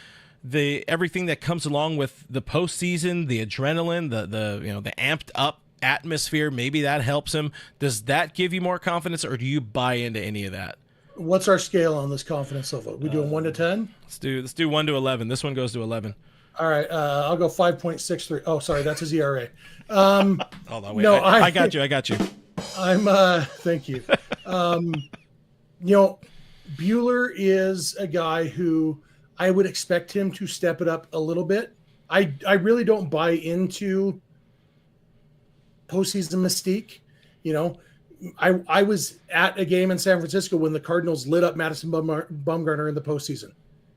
everything that comes along with the postseason, the adrenaline, the amped up atmosphere, maybe that helps him. Does that give you more confidence, or do you buy into any of that? What's our scale on this confidence level? We doing 1 to 10? Let's do 1 to 11. This one goes to 11. All right, I'll go 5.63. Oh, sorry, that's his ERA. Hold on, wait. No, I got you. I'm thank you. Buehler is a guy who I would expect him to step it up a little bit. I really don't buy into postseason mystique. I was at a game in San Francisco when the Cardinals lit up Madison Bumgarner in the postseason.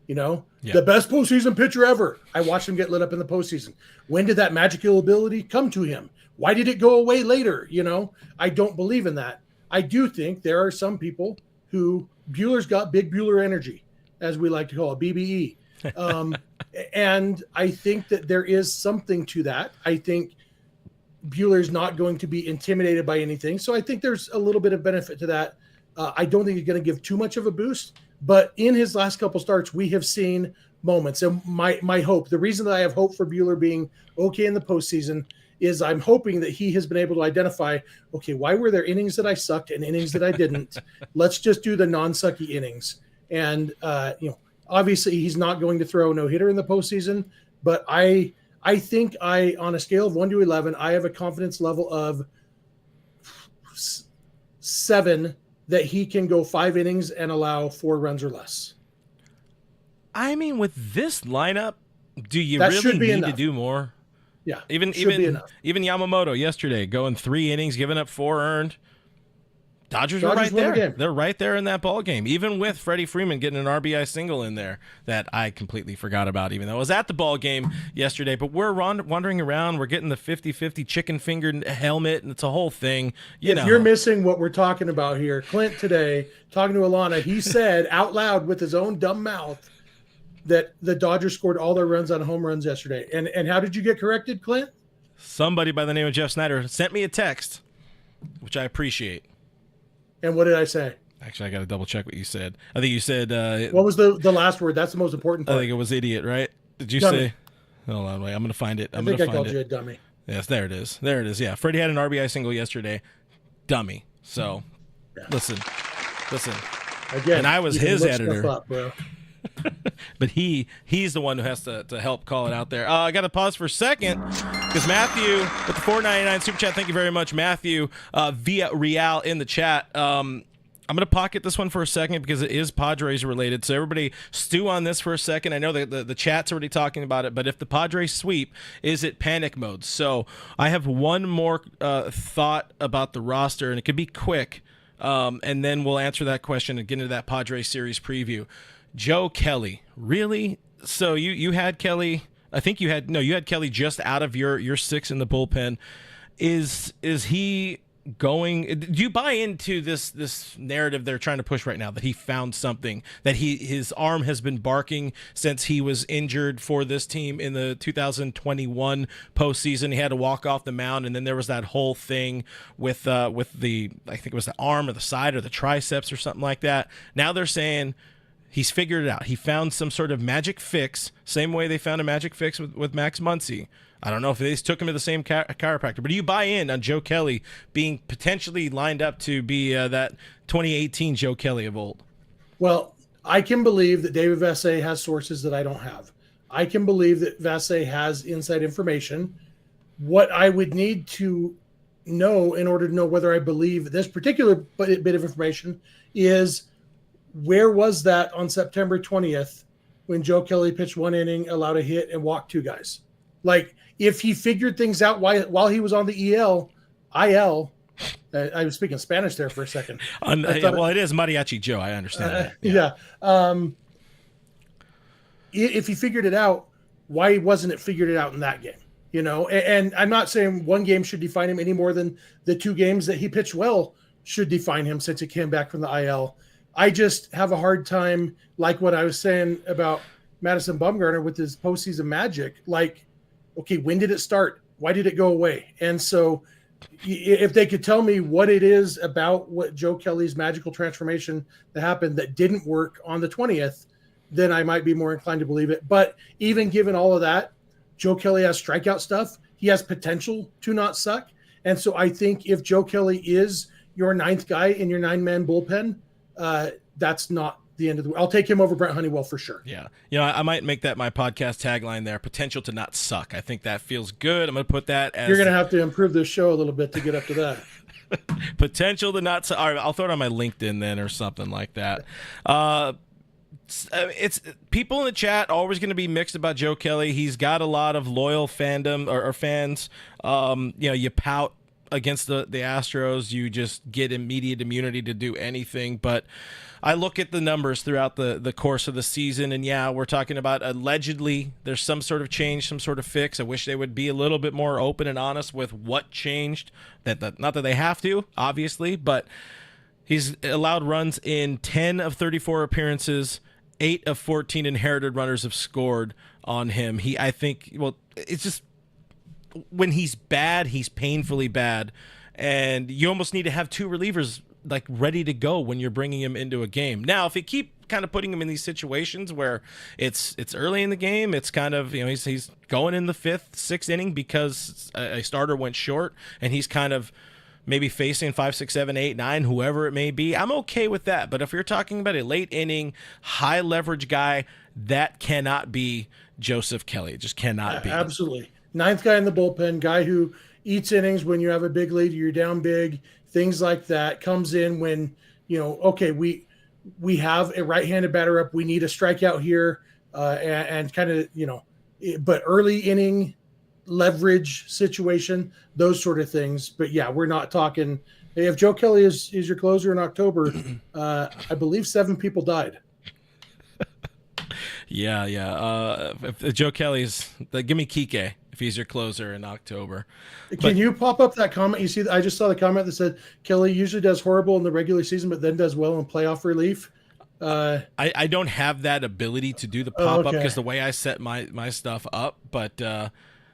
The best postseason pitcher ever. I watched him get lit up in the postseason. When did that magical ability come to him? Why did it go away later? I don't believe in that. I do think there are some people who Buehler's got big Buehler energy, as we like to call it, BBE. And I think that there is something to that. I think Buehler's not going to be intimidated by anything. So I think there's a little bit of benefit to that. I don't think he's going to give too much of a boost, But in his last couple starts, we have seen moments. And my hope, the reason that I have hope for Buehler being okay in the postseason is I'm hoping that he has been able to identify, okay, why were there innings that I sucked and innings that I didn't? Let's just do the non-sucky innings. And, obviously he's not going to throw a no-hitter in the postseason, but I think on a scale of 1 to 11, I have a confidence level of 7 that he can go 5 innings and allow 4 runs or less. I mean, with this lineup, do you That really should be need enough. to do more? Yeah, Even Yamamoto yesterday going 3 innings, giving up 4 earned. Dodgers are right won the there. game. They're right there in that ball game, even with Freddie Freeman getting an RBI single in there that I completely forgot about, even though I was at the ball game yesterday. But we're wandering around. We're getting the 50-50 chicken finger helmet, and it's a whole thing. If you're missing what we're talking about here, Clint today, talking to Alana, he said out loud with his own dumb mouth that the Dodgers scored all their runs on home runs yesterday. And how did you get corrected, Clint? Somebody by the name of Jeff Snider sent me a text, which I appreciate. And what did I say? Actually, I got to double check what you said. I think you said... what was the last word? That's the most important part. I think it was idiot, right? Did you dummy. Say... Hold on, wait. I'm going to find it. I think I called you a dummy. Yes, there it is. There it is. Yeah, Freddie had an RBI single yesterday. Dummy. So, listen. Again, and I was his editor. Up, bro. But he's the one who has to help call it out there. I got to pause for a second because Matthew with the $4.99 super chat. Thank you very much, Matthew, via Real in the chat. I'm going to pocket this one for a second because it is Padres related. So everybody stew on this for a second. I know that the chat's already talking about it, but if the Padres sweep, is it panic mode? So I have one more thought about the roster, and it could be quick, and then we'll answer that question and get into that Padres series preview. Joe Kelly, really? So you had Kelly. I think you had Kelly just out of your 6 in the bullpen. Is he going? Do you buy into this narrative they're trying to push right now that he found something, that his arm has been barking since he was injured for this team in the 2021 postseason? He had to walk off the mound, and then there was that whole thing with the I think it was the arm or the side or the triceps or something like that. Now they're saying he's figured it out. He found some sort of magic fix, same way they found a magic fix with Max Muncy. I don't know if they just took him to the same chiropractor, but do you buy in on Joe Kelly being potentially lined up to be that 2018 Joe Kelly of old? Well, I can believe that David Vassegh has sources that I don't have. I can believe that Vassegh has inside information. What I would need to know in order to know whether I believe this particular bit of information is, where was that on September 20th when Joe Kelly pitched 1 inning, allowed a hit, and walked 2 guys? Like, if he figured things out while he was on the IL, I was speaking Spanish there for a second. It is Mariachi Joe. I understand that. Yeah. If he figured it out, why wasn't it figured out in that game? And I'm not saying one game should define him any more than the 2 games that he pitched well should define him since he came back from the IL. I just have a hard time, like what I was saying about Madison Bumgarner with his postseason magic. Like, okay, when did it start? Why did it go away? And so if they could tell me what it is about what Joe Kelly's magical transformation that happened that didn't work on the 20th, then I might be more inclined to believe it. But even given all of that, Joe Kelly has strikeout stuff. He has potential to not suck. And so I think if Joe Kelly is your 9th guy in your 9-man bullpen, that's not the end of the. I'll take him over Brent Honeywell for sure. Yeah, I might make that my podcast tagline there: potential to not suck. I think that feels good. I'm going to put that as. You're going to have to improve this show a little bit to get up to that. Potential to not suck. All right, I'll throw it on my LinkedIn then or something like that. It's people in the chat always going to be mixed about Joe Kelly. He's got a lot of loyal fandom or fans. You pout against the Astros, you just get immediate immunity to do anything. But I look at the numbers throughout the course of the season, and yeah, we're talking about allegedly there's some sort of change, some sort of fix. I wish they would be a little bit more open and honest with what changed. Not that they have to, obviously, but he's allowed runs in 10 of 34 appearances. 8 of 14 inherited runners have scored on him. It's just when he's bad, he's painfully bad. And you almost need to have 2 relievers like ready to go when you're bringing him into a game. Now, if you keep kind of putting him in these situations where it's early in the game, it's kind of, he's going in the 5th, 6th inning because a starter went short, and he's kind of maybe facing 5, 6, 7, 8, 9, whoever it may be, I'm okay with that. But if you're talking about a late inning, high leverage guy, that cannot be Joseph Kelly. It just cannot be. Absolutely. 9th guy in the bullpen, guy who eats innings when you have a big lead, you're down big, things like that. Comes in when, okay, we have a right-handed batter up. We need a strikeout here, and kind of, but early inning leverage situation, those sort of things. But yeah, we're not talking. If Joe Kelly is your closer in October, I believe 7 people died. Yeah. If Joe Kelly's, give me Kike if he's your closer in October. Can you pop up that comment? You see, I just saw the comment that said Kelly usually does horrible in the regular season, but then does well in playoff relief. I don't have that ability to do the pop up because the way I set my stuff up, but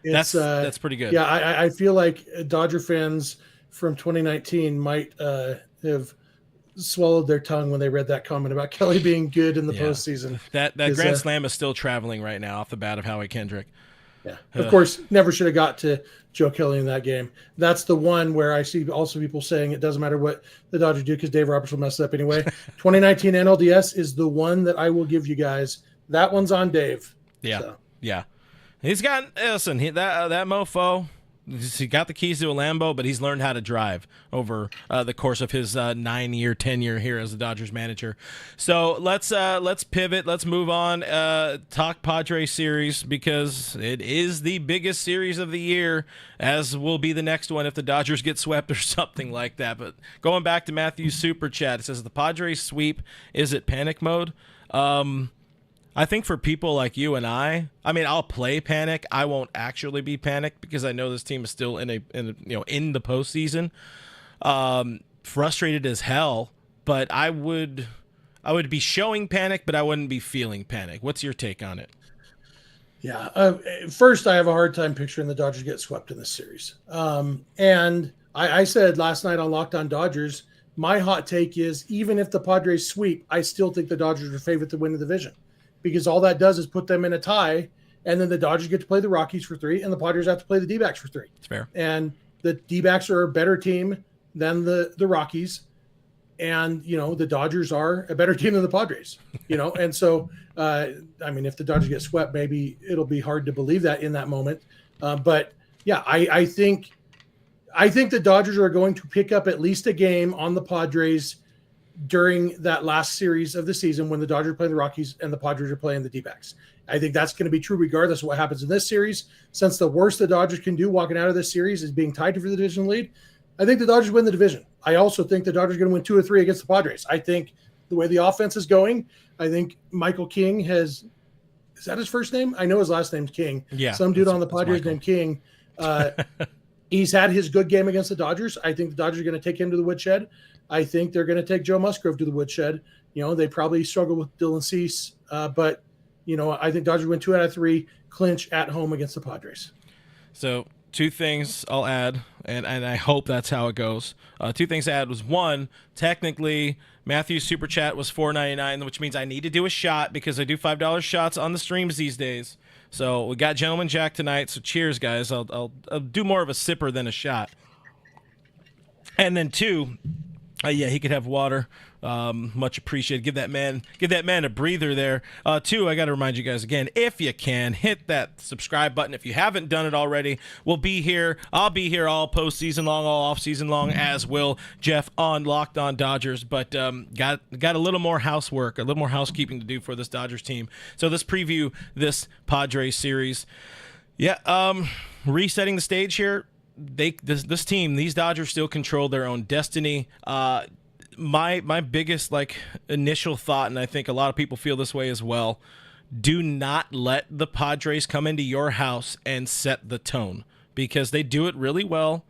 that's pretty good. Yeah, I feel like Dodger fans from 2019 might have swallowed their tongue when they read that comment about Kelly being good in the postseason. That grand slam is still traveling right now off the bat of Howie Kendrick. Yeah, of course, never should have got to Joe Kelly in that game. That's the one where I see also people saying it doesn't matter what the Dodgers do because Dave Roberts will mess it up anyway. 2019 NLDS is the one that I will give you guys. That one's on Dave. Yeah, yeah. He's got, listen, that mofo, he got the keys to a Lambo, but he's learned how to drive over the course of his 9-year tenure here as the Dodgers manager. So let's pivot. Let's move on. Talk Padres series because it is the biggest series of the year, as will be the next one if the Dodgers get swept or something like that. But going back to Matthew's super chat, it says the Padres sweep. Is it panic mode? I think for people like you and I mean, I'll play panic. I won't actually be panicked because I know this team is still in the postseason. Frustrated as hell, but I would be showing panic, but I wouldn't be feeling panic. What's your take on it? Yeah. First, I have a hard time picturing the Dodgers get swept in this series. And I said last night on Locked On Dodgers, my hot take is even if the Padres sweep, I still think the Dodgers are favored to win the division. Because all that does is put them in a tie, and then the Dodgers get to play the Rockies for 3, and the Padres have to play the D-backs for 3. It's fair. And the D-backs are a better team than the Rockies, and, the Dodgers are a better team than the Padres, And so, if the Dodgers get swept, maybe it'll be hard to believe that in that moment. But, yeah, I think the Dodgers are going to pick up at least a game on the Padres during that last series of the season when the Dodgers are playing the Rockies and the Padres are playing the D-backs. I think that's going to be true regardless of what happens in this series. Since the worst the Dodgers can do walking out of this series is being tied for the division lead, I think the Dodgers win the division. I also think the Dodgers are going to win 2 or 3 against the Padres. I think the way the offense is going, I think Michael King is that his first name? I know his last name's King. Yeah. Some dude on the Padres named King. He's had his good game against the Dodgers. I think the Dodgers are going to take him to the woodshed. I think they're going to take Joe Musgrove to the woodshed. They probably struggle with Dylan Cease, but I think Dodgers win 2 out of 3, clinch at home against the Padres. So 2 things I'll add, and I hope that's how it goes. 2 things to add was, 1, technically Matthew's super chat was $4.99, which means I need to do a shot because I do $5 shots on the streams these days. So we got Gentleman Jack tonight. So cheers, guys. I'll do more of a sipper than a shot. And then 2. He could have water. Much appreciated. Give that man a breather there. 2, I got to remind you guys again, if you can, hit that subscribe button. If you haven't done it already, we'll be here. I'll be here all postseason long, all off-season long, as will Jeff on Locked On Dodgers. But got a little more housework, a little more housekeeping to do for this Dodgers team. So let's preview this Padres series. Yeah, resetting the stage here. This team, these Dodgers still control their own destiny. My biggest initial thought, and I think a lot of people feel this way as well, do not let the Padres come into your house and set the tone, because they do it really well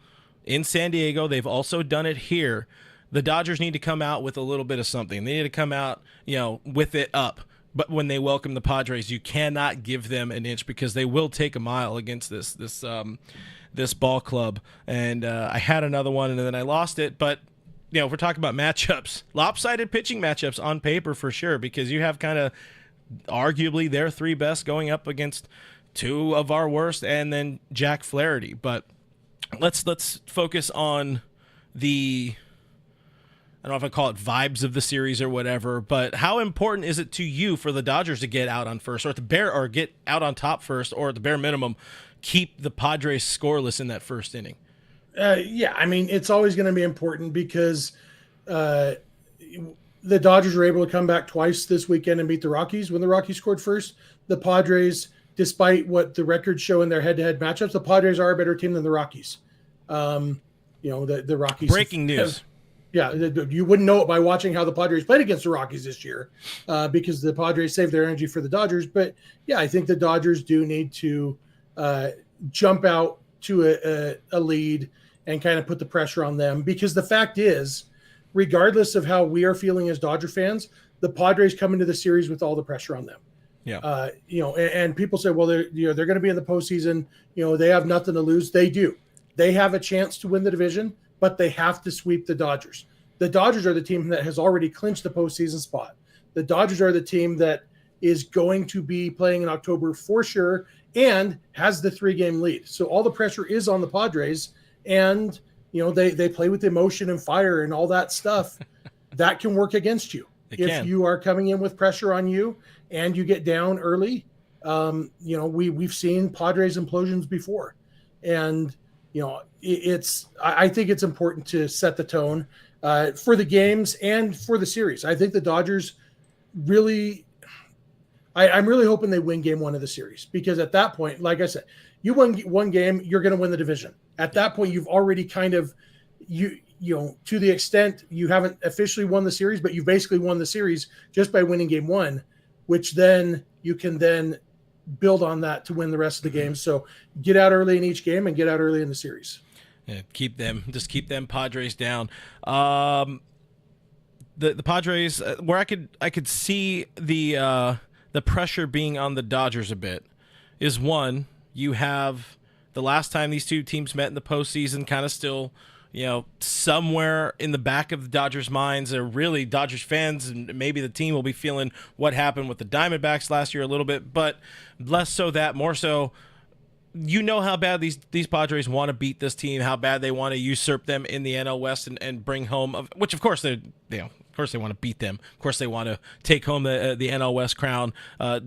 in San Diego. They've also done it here. The Dodgers need to come out with a little bit of something. They need to come out, with it up. But when they welcome the Padres, you cannot give them an inch because they will take a mile against this ball club. And I had another one and then I lost it, but if we're talking about matchups, lopsided pitching matchups on paper for sure, because you have kind of arguably their three best going up against two of our worst, and then Jack Flaherty. But let's focus on the, I don't know if I call it vibes of the series or whatever, but how important is it to you for the Dodgers to get out on first, or get out on top first, or at the bare minimum keep the Padres scoreless in that first inning? Yeah, I mean, it's always going to be important because the Dodgers were able to come back twice this weekend and beat the Rockies when the Rockies scored first. The Padres, despite what the records show in their head-to-head matchups, the Padres are a better team than the Rockies. The Rockies. Breaking news. You wouldn't know it by watching how the Padres played against the Rockies this year because the Padres saved their energy for the Dodgers. But, yeah, I think the Dodgers do need to jump out to a lead and kind of put the pressure on them, because the fact is, regardless of how we are feeling as Dodger fans, the Padres come into the series with all the pressure on them. Yeah. And people say, well, they're going to be in the postseason. They have nothing to lose. They do. They have a chance to win the division, but they have to sweep the Dodgers. The Dodgers are the team that has already clinched the postseason spot. The Dodgers are the team that is going to be playing in October for sure and has the 3-game lead. So all the pressure is on the Padres, and they play with emotion and fire and all that stuff. That can work against you if you are coming in with pressure on you and you get down early. We've seen Padres implosions before, and I think it's important to set the tone for the games and for the series. I think the Dodgers really, I'm really hoping they win game one of the series, because at that point, like I said, you win one game, you're going to win the division. At that point, you've already kind of, to the extent you haven't officially won the series, but you basically won the series just by winning game one, which then you can then build on that to win the rest of the games. So get out early in each game and get out early in the series. Yeah, keep them Padres down. The Padres, where I could see the pressure being on the Dodgers a bit, is one, you have the last time these two teams met in the postseason kind of still, somewhere in the back of the Dodgers' minds, or really Dodgers fans, and maybe the team will be feeling what happened with the Diamondbacks last year a little bit, but less so that, more so, how bad these Padres want to beat this team, how bad they want to usurp them in the NL West and bring home, which of course they want to beat them. Of course they want to take home the NL West crown,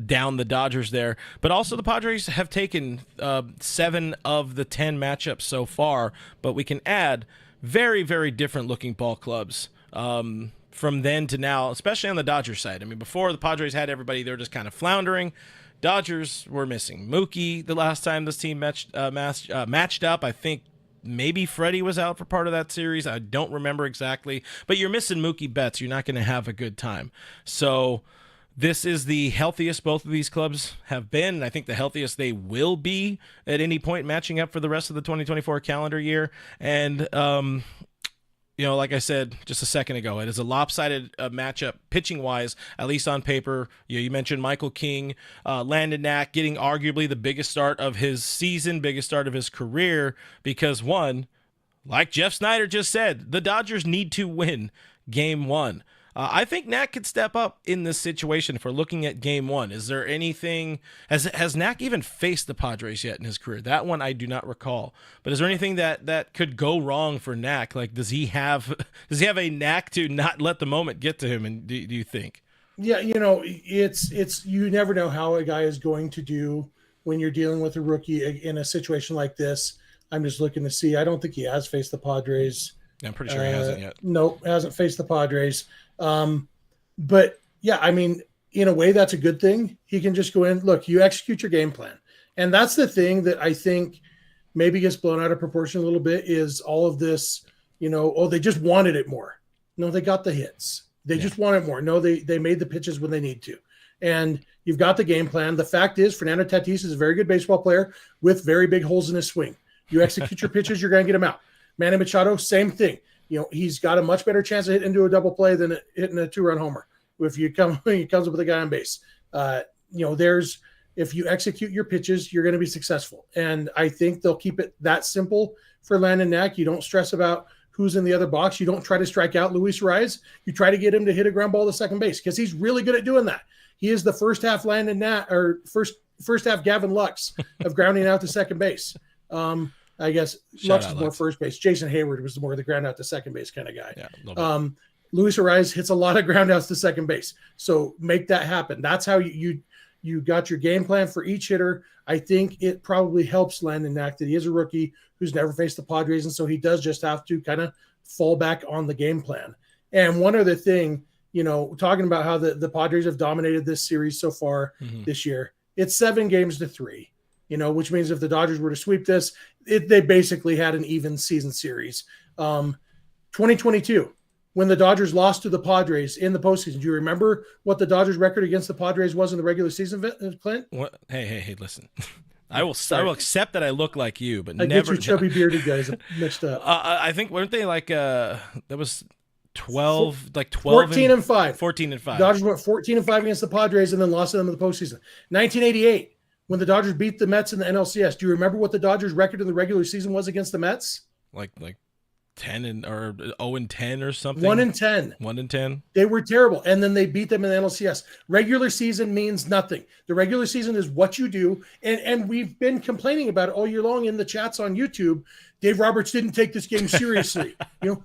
down the Dodgers there. But also the Padres have taken 7 of the 10 matchups so far, but we can add very, very different looking ball clubs from then to now, especially on the Dodgers side. I mean, before the Padres had everybody, they were just kind of floundering. Dodgers were missing Mookie the last time this team matched up. I think maybe Freddie was out for part of that series. I don't remember exactly. But you're missing Mookie Betts. You're not going to have a good time. So this is the healthiest both of these clubs have been, and I think the healthiest they will be at any point matching up for the rest of the 2024 calendar year. And, like I said just a second ago, it is a lopsided matchup pitching-wise, at least on paper. You mentioned Michael King, Landon Knack getting arguably the biggest start of his season, biggest start of his career, because one, like Jeff Snider just said, the Dodgers need to win game one. I think Knack could step up in this situation if we're looking at game one. Is there anything, has Knack even faced the Padres yet in his career? That one I do not recall. But is there anything that could go wrong for Knack? Like, does he have a knack to not let the moment get to him? And do you think? Yeah, it's you never know how a guy is going to do when you're dealing with a rookie in a situation like this. I'm just looking to see. I don't think he has faced the Padres. I'm pretty sure he hasn't yet. Nope, hasn't faced the Padres. But yeah, I mean, in a way, that's a good thing. He can just go in, look, you execute your game plan. And that's the thing that I think maybe gets blown out of proportion a little bit, is all of this, they just wanted it more. No, they got the hits. They just wanted more. No, they made the pitches when they need to. And you've got the game plan. The fact is, Fernando Tatis is a very good baseball player with very big holes in his swing. You execute your pitches, you're going to get them out. Manny Machado, same thing. He's got a much better chance of hitting into a double play than hitting a 2-run homer. If he comes up with a guy on base, if you execute your pitches, you're going to be successful. And I think they'll keep it that simple for Landon Knack. You don't stress about who's in the other box. You don't try to strike out Luis Rise. You try to get him to hit a ground ball to second base because he's really good at doing that. He is the first half first half Gavin Lux of grounding out to second base. I guess Lux is more first base. Jason Hayward was more the ground out to second base kind of guy. Yeah, Luis Rise hits a lot of ground outs to second base. So make that happen. That's how you got your game plan for each hitter. I think it probably helps Landon Knack that he is a rookie who's never faced the Padres, and so he does just have to kind of fall back on the game plan. And one other thing, talking about how the Padres have dominated this series so far this year, it's 7-3, which means if the Dodgers were to sweep this, they basically had an even season series. 2022, when the Dodgers lost to the Padres in the postseason, do you remember what the Dodgers record against the Padres was in the regular season, Clint? What? Hey, listen. I will accept that I look like you, but I never. Get you chubby bearded guys mixed up. I think, weren't they like, that was 12, like 12 14-5. 14-5. Dodgers went 14-5 against the Padres and then lost to them in the postseason. 1988, when the Dodgers beat the Mets in the NLCS. Do you remember what the Dodgers record in the regular season was against the Mets? Like 10 or 0-10 or something. 1-10. 1-10. They were terrible, and then they beat them in the NLCS. Regular season means nothing. The regular season is what you do, and we've been complaining about it all year long in the chats on YouTube. Dave Roberts didn't take this game seriously.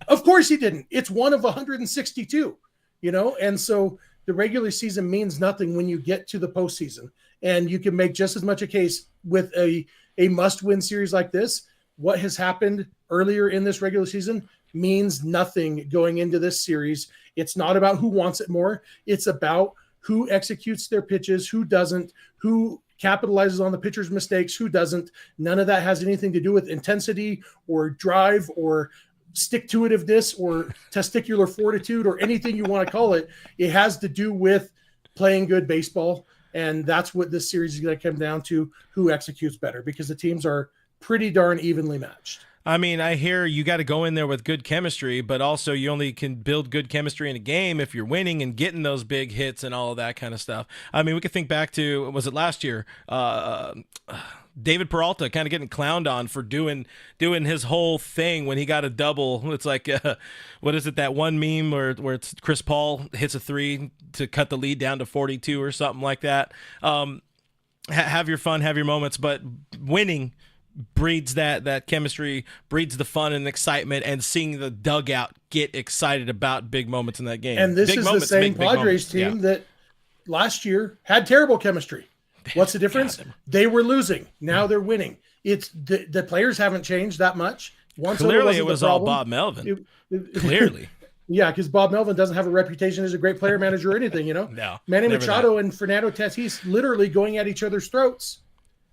Of course he didn't. It's one of 162. And so the regular season means nothing when you get to the postseason, and you can make just as much a case with a must-win series like this. What has happened earlier in this regular season means nothing going into this series. It's not about who wants it more. It's about who executes their pitches, who doesn't, who capitalizes on the pitcher's mistakes, who doesn't. None of that has anything to do with intensity or drive or stick-to-itiveness or testicular fortitude or anything you want to call it. It has to do with playing good baseball, and that's what this series is going to come down to, who executes better, because the teams are pretty darn evenly matched. I mean, I hear you got to go in there with good chemistry, but also you only can build good chemistry in a game if you're winning and getting those big hits and all of that kind of stuff. I mean, we could think back to, was it last year? David Peralta kind of getting clowned on for doing his whole thing when he got a double. It's like, what is it, that one meme where it's Chris Paul hits a 3 to cut the lead down to 42 or something like that. Have your fun, have your moments, but winning breeds that chemistry, breeds the fun and excitement, and seeing the dugout get excited about big moments in that game. And this big is moments, the same big Padres team that last year had terrible chemistry. What's the difference? They were losing. Now they're winning. It's the players haven't changed that much. Clearly, it was all Bob Melvin. Clearly. Yeah, because Bob Melvin doesn't have a reputation as a great player manager or anything, No. Manny Machado and Fernando Tatis literally going at each other's throats.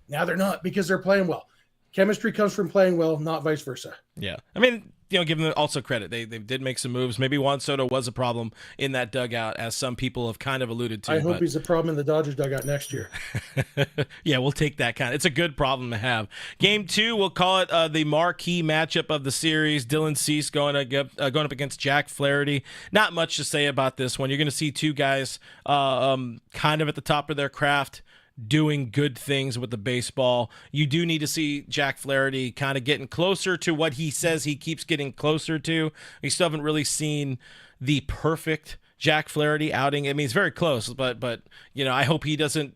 Now they're not, because they're playing well. Chemistry comes from playing well, not vice versa. Yeah. I mean, give them also credit. They did make some moves. Maybe Juan Soto was a problem in that dugout, as some people have kind of alluded to. I hope he's a problem in the Dodgers dugout next year. Yeah, we'll take that kind. It's a good problem to have. Game 2, we'll call it the marquee matchup of the series. Dylan Cease going up against Jack Flaherty. Not much to say about this one. You're going to see two guys kind of at the top of their craft, doing good things with the baseball. You do need to see Jack Flaherty kind of getting closer to what he says he keeps getting closer to. We still haven't really seen the perfect Jack Flaherty outing. I mean, it's very close, but I hope he doesn't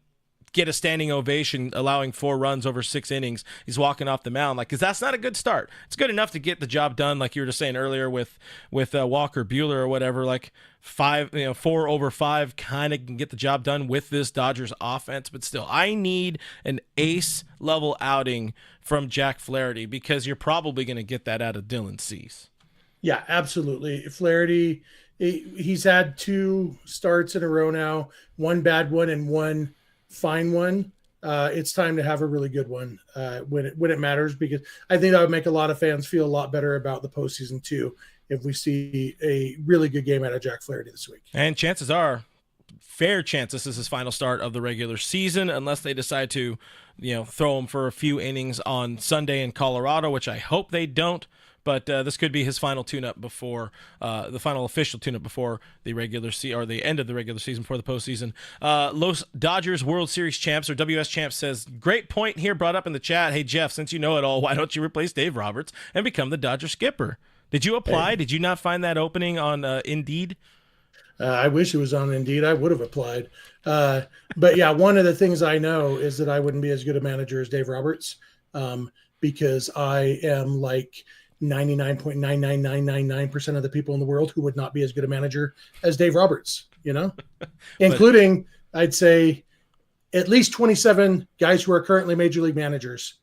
get a standing ovation allowing 4 runs over 6 innings. He's walking off the mound, because that's not a good start. It's good enough to get the job done, like you were just saying earlier with Walker Buehler or whatever, like 4 over 5 kind of can get the job done with this Dodgers offense. But still, I need an ace level outing from Jack Flaherty, because you're probably going to get that out of Dylan Cease. Yeah, absolutely. Flaherty, he's had 2 starts in a row now, 1 bad one and 1 fine one. It's time to have a really good one when it matters, because I think that would make a lot of fans feel a lot better about the postseason too, if we see a really good game out of Jack Flaherty this week. And chances are, fair chance this is his final start of the regular season, unless they decide to, throw him for a few innings on Sunday in Colorado, which I hope they don't. But this could be his final tune-up before the final official tune-up before the regular or the end of the regular season, before the postseason. Los Dodgers World Series champs, or WS champs, says, great point here brought up in the chat. Hey, Jeff, since you know it all, why don't you replace Dave Roberts and become the Dodger skipper? Did you apply? Did you not find that opening on Indeed? I wish it was on Indeed. I would have applied. But yeah, one of the things I know is that I wouldn't be as good a manager as Dave Roberts, because I am like 99.99999% of the people in the world who would not be as good a manager as Dave Roberts, including, I'd say, at least 27 guys who are currently major league managers,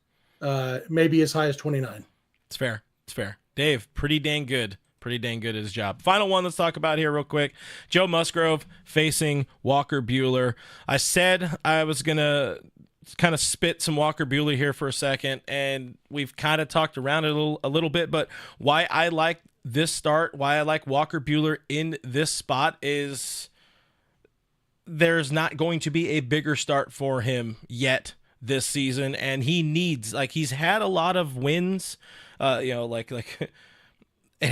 maybe as high as 29. It's fair. It's fair. Dave, pretty dang good at his job. Final one, let's talk about here real quick. Joe Musgrove facing Walker Buehler. I said I was going to kind of spit some Walker Buehler here for a second, and we've kind of talked around it a little bit, but why I like this start, why I like Walker Buehler in this spot is there's not going to be a bigger start for him yet this season, and he needs, he's had a lot of wins, they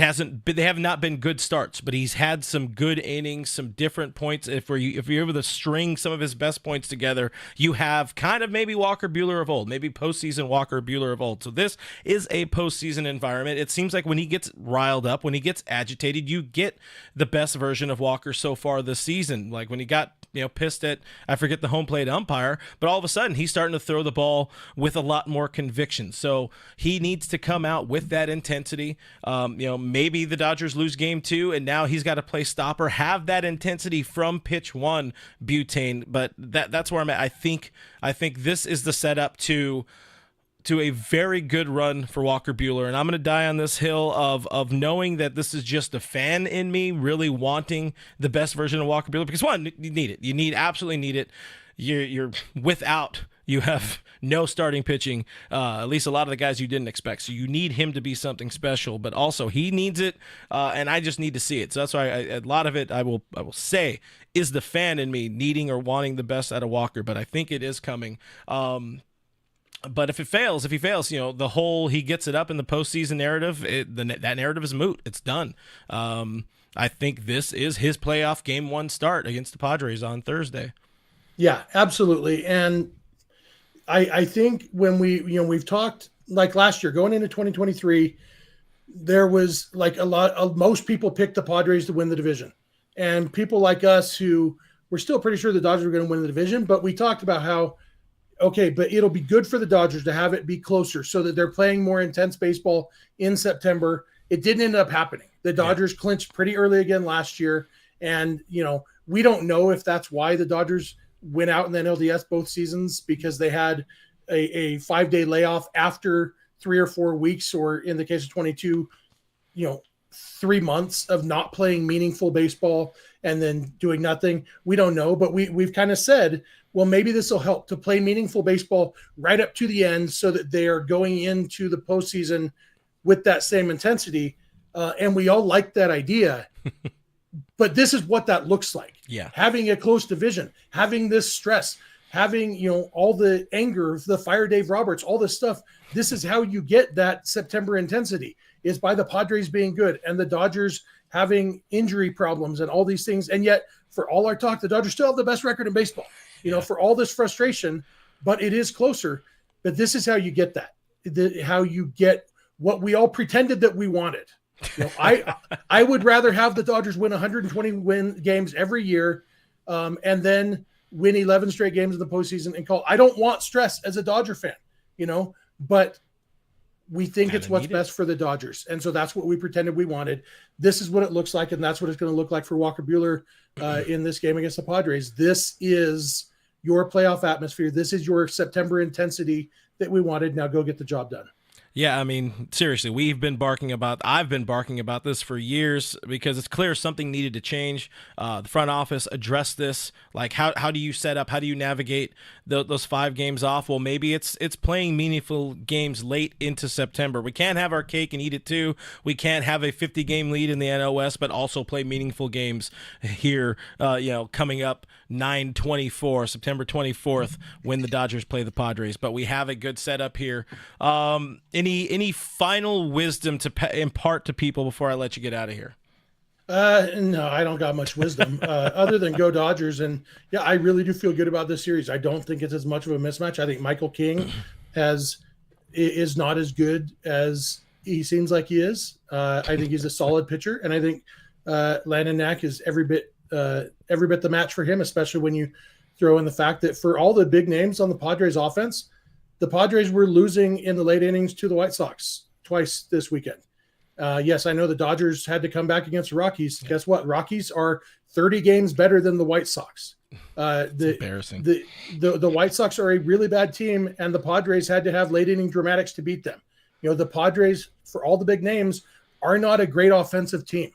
have not been good starts, but he's had some good innings, some different points. If you're able to string some of his best points together, you have kind of maybe Walker Buehler of old, maybe postseason Walker Buehler of old. So this is a postseason environment. It seems like when he gets riled up, when he gets agitated, you get the best version of Walker so far this season. Like when he got pissed at, I forget the home plate umpire, but all of a sudden he's starting to throw the ball with a lot more conviction. So he needs to come out with that intensity. Maybe the Dodgers lose game 2 and now he's got to play stopper, have that intensity from pitch 1, butane. But that's where I'm at. I think this is the setup to a very good run for Walker Buehler. And I'm going to die on this hill of knowing that this is just a fan in me really wanting the best version of Walker Buehler, because one, you need it. You absolutely need it. You have no starting pitching, at least a lot of the guys you didn't expect. So you need him to be something special, but also he needs it, and I just need to see it. So that's why a lot of it I will say is the fan in me needing or wanting the best out of Walker, but I think it is coming. But if he fails, the whole he gets it up in the postseason narrative, that narrative is moot. It's done. I think this is his playoff game 1 start against the Padres on Thursday. Yeah, absolutely. And I think when we've talked like last year going into 2023, there was like most people picked the Padres to win the division, and people like us who were still pretty sure the Dodgers were going to win the division, but we talked about how, okay, but it'll be good for the Dodgers to have it be closer so that they're playing more intense baseball in September. It didn't end up happening. The Dodgers clinched pretty early again last year, and we don't know if that's why the Dodgers went out in the NLDS both seasons, because they had a 5-day layoff after 3 or 4 weeks, or in the case of 22, 3 months of not playing meaningful baseball and then doing nothing. We don't know, but we've kind of said, well, maybe this will help to play meaningful baseball right up to the end so that they are going into the postseason with that same intensity. And we all like that idea. But this is what that looks like. Yeah. Having a close division, having this stress, having, all the anger, the fire Dave Roberts, all this stuff. This is how you get that September intensity, is by the Padres being good and the Dodgers having injury problems and all these things. And yet, for all our talk, the Dodgers still have the best record in baseball, for all this frustration, but it is closer. But this is how you get that, how you get what we all pretended that we wanted. I would rather have the Dodgers win 120 games every year, and then win 11 straight games in the postseason and call. I don't want stress as a Dodger fan, but we think it's what's best for the Dodgers. And so that's what we pretended we wanted. This is what it looks like, and that's what it's going to look like for Walker Buehler in this game against the Padres. This is your playoff atmosphere. This is your September intensity that we wanted. Now go get the job done. Yeah, I mean, seriously, I've been barking about this for years, because it's clear something needed to change. The front office addressed this. Like, how do you set up? How do you navigate those 5 games off? Well, maybe it's playing meaningful games late into September. We can't have our cake and eat it too. We can't have a 50-game lead in the NOS, but also play meaningful games here. Coming up 9/24, September 24th, when the Dodgers play the Padres. But we have a good setup here. Any final wisdom to impart to people before I let you get out of here? No, I don't got much wisdom other than go Dodgers. And yeah, I really do feel good about this series. I don't think it's as much of a mismatch. I think Michael King is not as good as he seems like he is. I think he's a solid pitcher, and I think Landon Knack is every bit the match for him, especially when you throw in the fact that for all the big names on the Padres offense, the Padres were losing in the late innings to the White Sox twice this weekend. Yes, I know the Dodgers had to come back against the Rockies. Guess what? Rockies are 30 games better than the White Sox. Embarrassing. The White Sox are a really bad team, and the Padres had to have late inning dramatics to beat them. The Padres, for all the big names, are not a great offensive team.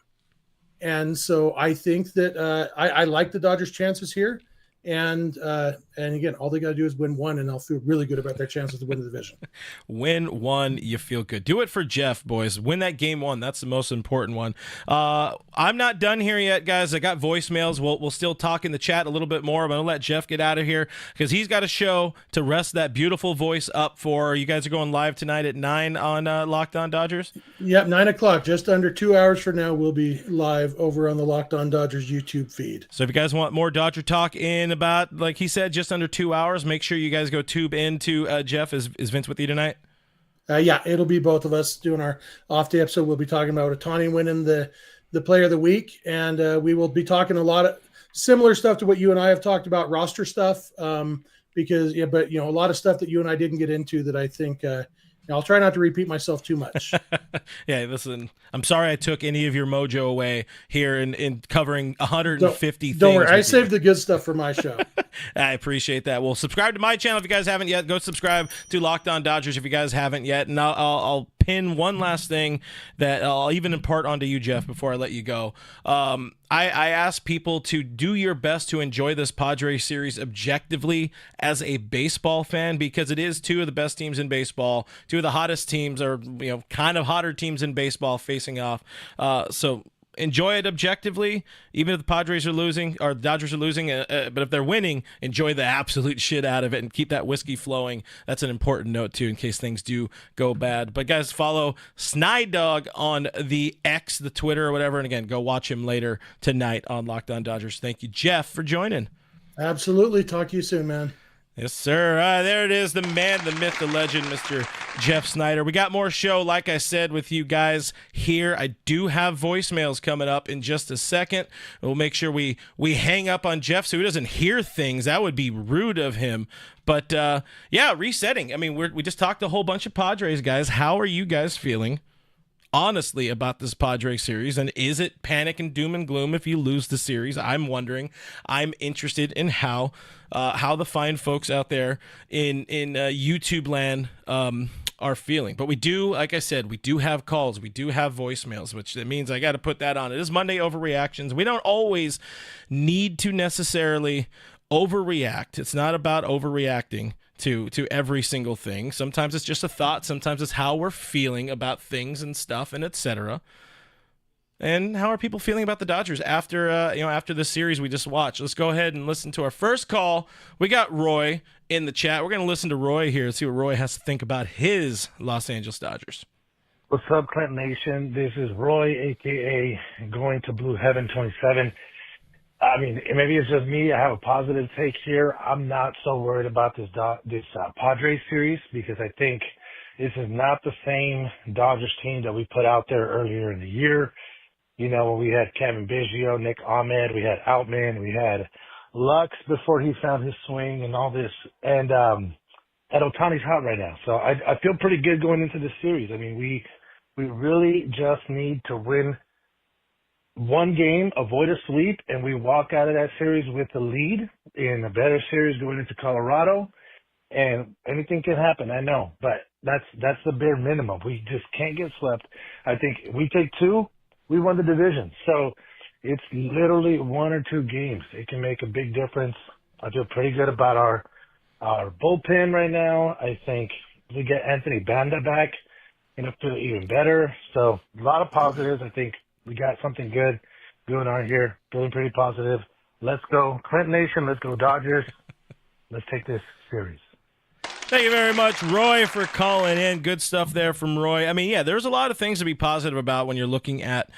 And so I think that I like the Dodgers' chances here. And again, all they got to do is win one, and I'll feel really good about their chances to win the division. Win one, you feel good. Do it for Jeff, boys. Win that game one. That's the most important one. I'm not done here yet, guys. I got voicemails. We'll still talk in the chat a little bit more. I'm going to let Jeff get out of here because he's got a show to rest that beautiful voice up for. You guys are going live tonight at 9 on Locked On Dodgers? Yep, 9 o'clock. Just under 2 hours from now, we'll be live over on the Locked On Dodgers YouTube feed. So if you guys want more Dodger talk in about, like he said, just under 2 hours, make sure you guys go tube into Jeff. Is Vince with you tonight? Yeah, it'll be both of us doing our off-day episode. We'll be talking about Ohtani winning the player of the week, and we will be talking a lot of similar stuff to what you and I have talked about, roster stuff, because a lot of stuff that you and I didn't get into that I think I'll try not to repeat myself too much. Yeah, listen, I'm sorry I took any of your mojo away here in covering 150 things. Don't worry, I saved the good stuff for my show. I appreciate that. Well, subscribe to my channel if you guys haven't yet. Go subscribe to Locked On Dodgers if you guys haven't yet. And I'll pin one last thing that I'll even impart onto you, Jeff, before I let you go. I ask people to do your best to enjoy this Padres series objectively as a baseball fan, because it is two of the best teams in baseball, two of the hottest teams, or kind of hotter teams in baseball facing off. So enjoy it objectively, even if the Padres are losing or the Dodgers are losing. But if they're winning, enjoy the absolute shit out of it and keep that whiskey flowing. That's an important note too, in case things do go bad. But guys, follow Snider on the X, the Twitter or whatever. And again, go watch him later tonight on Locked On Dodgers. Thank you, Jeff, for joining. Absolutely. Talk to you soon, man. Yes, sir. There it is, the man, the myth, the legend, Mr. Jeff Snider. We got more show, like I said, with you guys here. I do have voicemails coming up in just a second. We'll make sure we hang up on Jeff so he doesn't hear things. That would be rude of him. But, yeah, resetting. I mean, we just talked a whole bunch of Padres, guys. How are you guys feeling, honestly, about this Padres series? And is it panic and doom and gloom if you lose the series? I'm wondering. I'm interested in how the fine folks out there in YouTube land are feeling. But we do, like I said, we do have calls. We do have voicemails, which that means I got to put that on. It is Monday Overreactions. We don't always need to necessarily overreact. It's not about overreacting to every single thing. Sometimes it's just a thought. Sometimes it's how we're feeling about things and stuff and etc. And how are people feeling about the Dodgers after after this series we just watched? Let's go ahead and listen to our first call. We got Roy in the chat. We're going to listen to Roy here and see what Roy has to think about his Los Angeles Dodgers. What's up, Clint Nation? This is Roy, a.k.a. Going to Blue Heaven 27. I mean, maybe it's just me. I have a positive take here. I'm not so worried about this Padres series because I think this is not the same Dodgers team that we put out there earlier in the year. When we had Kevin Biggio, Nick Ahmed, we had Outman, we had Lux before he found his swing and all this. And Ohtani's hot right now. So I feel pretty good going into this series. I mean, we really just need to win one game, avoid a sweep, and we walk out of that series with the lead in a better series going into Colorado. And anything can happen, I know, but that's the bare minimum. We just can't get swept. I think if we take two, we won the division. So it's literally one or two games. It can make a big difference. I feel pretty good about our bullpen right now. I think we get Anthony Banda back, feel even better. So a lot of positives. I think we got something good going on here. Feeling pretty positive. Let's go Clint Nation. Let's go Dodgers. Let's take this series. Thank you very much, Roy, for calling in. Good stuff there from Roy. I mean, yeah, there's a lot of things to be positive about when you're looking at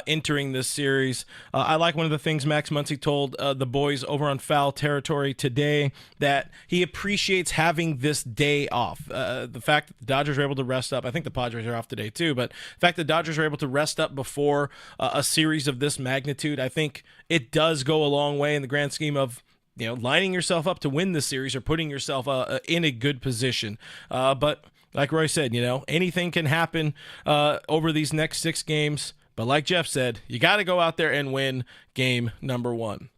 entering this series. I like one of the things Max Muncy told the boys over on Foul Territory today, that he appreciates having this day off. The fact that the Dodgers are able to rest up. I think the Padres are off today too, but the fact that the Dodgers are able to rest up before a series of this magnitude, I think it does go a long way in the grand scheme of lining yourself up to win this series or putting yourself in a good position. But like Roy said, anything can happen over these next 6 games. But like Jeff said, you got to go out there and win game number 1.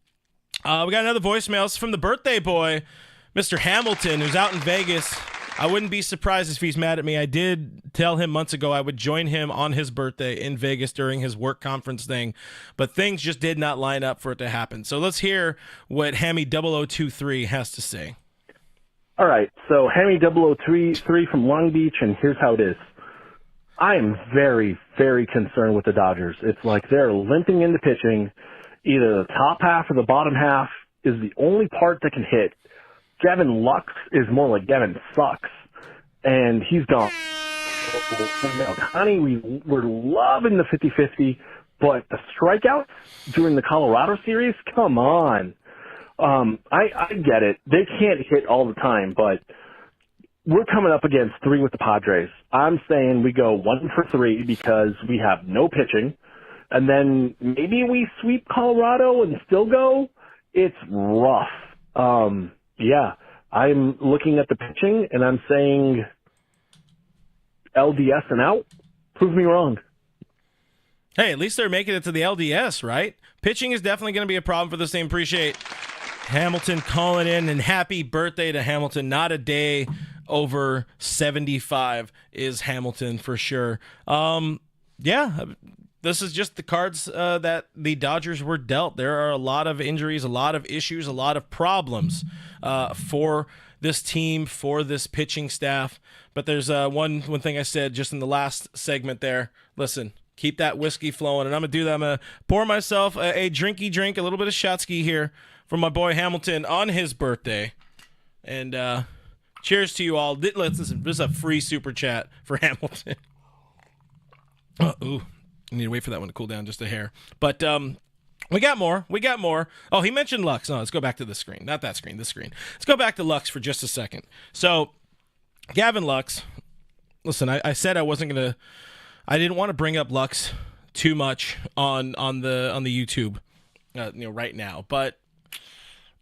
We got another voicemail. It's from the birthday boy, Mr. Hamilton, who's out in Vegas. I wouldn't be surprised if he's mad at me. I did tell him months ago I would join him on his birthday in Vegas during his work conference thing, but things just did not line up for it to happen. So let's hear what Hammy0023 has to say. All right, so Hammy0023 from Long Beach, and here's how it is. I am very, very concerned with the Dodgers. It's like they're limping into pitching. Either the top half or the bottom half is the only part that can hit. Gavin Lux is more like Gavin sucks, and he's gone. Ohtani, we're loving the 50-50, but the strikeouts during the Colorado series, come on. I get it. They can't hit all the time, but we're coming up against 3 with the Padres. I'm saying we go 1 for 3 because we have no pitching, and then maybe we sweep Colorado and still go. It's rough. Yeah, I'm looking at the pitching, and I'm saying LDS and out. Prove me wrong. Hey, at least they're making it to the LDS, right? Pitching is definitely going to be a problem for this team. Appreciate Hamilton calling in, and happy birthday to Hamilton. Not a day over 75 is Hamilton for sure. Yeah, this is just the cards that the Dodgers were dealt. There are a lot of injuries, a lot of issues, a lot of problems for this team, for this pitching staff. But there's one thing I said just in the last segment there. Listen, keep that whiskey flowing, and I'm going to do that. I'm going to pour myself a drinky drink, a little bit of Shotsky here from my boy Hamilton on his birthday. And cheers to you all. Listen, this is a free super chat for Hamilton. Ooh. I need to wait for that one to cool down just a hair. But we got more. Oh, he mentioned Lux. No, let's go back to the screen. Not that screen, this screen. Let's go back to Lux for just a second. So, Gavin Lux, listen, I said I didn't want to bring up Lux too much on the YouTube right now, but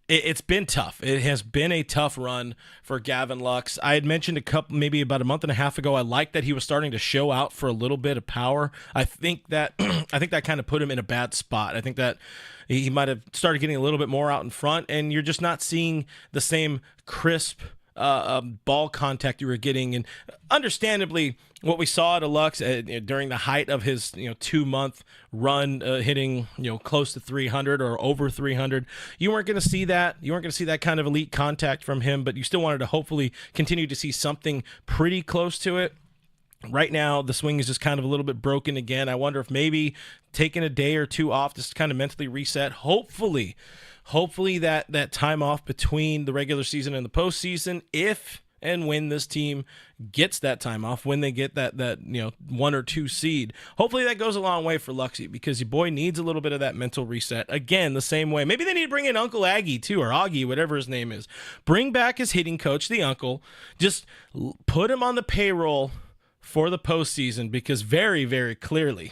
it's been tough. It has been a tough run for Gavin Lux. I had mentioned maybe about a month and a half ago, I liked that he was starting to show out for a little bit of power. I think that kind of put him in a bad spot. I think that he might have started getting a little bit more out in front, and you're just not seeing the same crisp ball contact you were getting. And understandably, what we saw at Lux during the height of his 2-month run, hitting close to 300 or over 300, you weren't going to see that. You weren't going to see that kind of elite contact from him, but you still wanted to hopefully continue to see something pretty close to it. Right now, the swing is just kind of a little bit broken again. I wonder if maybe taking a day or 2 off just to kind of mentally reset. Hopefully that time off between the regular season and the postseason, if and when this team gets that time off, when they get that 1 or 2 seed, hopefully that goes a long way for Luxie, because your boy needs a little bit of that mental reset. Again, the same way. Maybe they need to bring in Uncle Aggie too, or Augie, whatever his name is. Bring back his hitting coach, the uncle. Just put him on the payroll for the postseason, because very, very clearly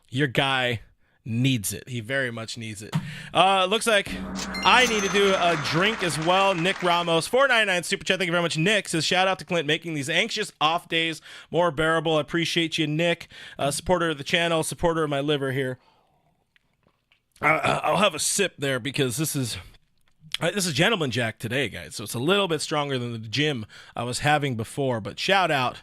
your guy needs it. He very much needs it. Looks like I need to do a drink as well. Nick Ramos, $4.99 super chat. Thank you very much. Nick says, shout out to Clint, making these anxious off days more bearable. I appreciate you, Nick. Supporter of the channel, supporter of my liver here. I'll have a sip there, because this is Gentleman Jack today, guys. So it's a little bit stronger than the gym I was having before. But shout out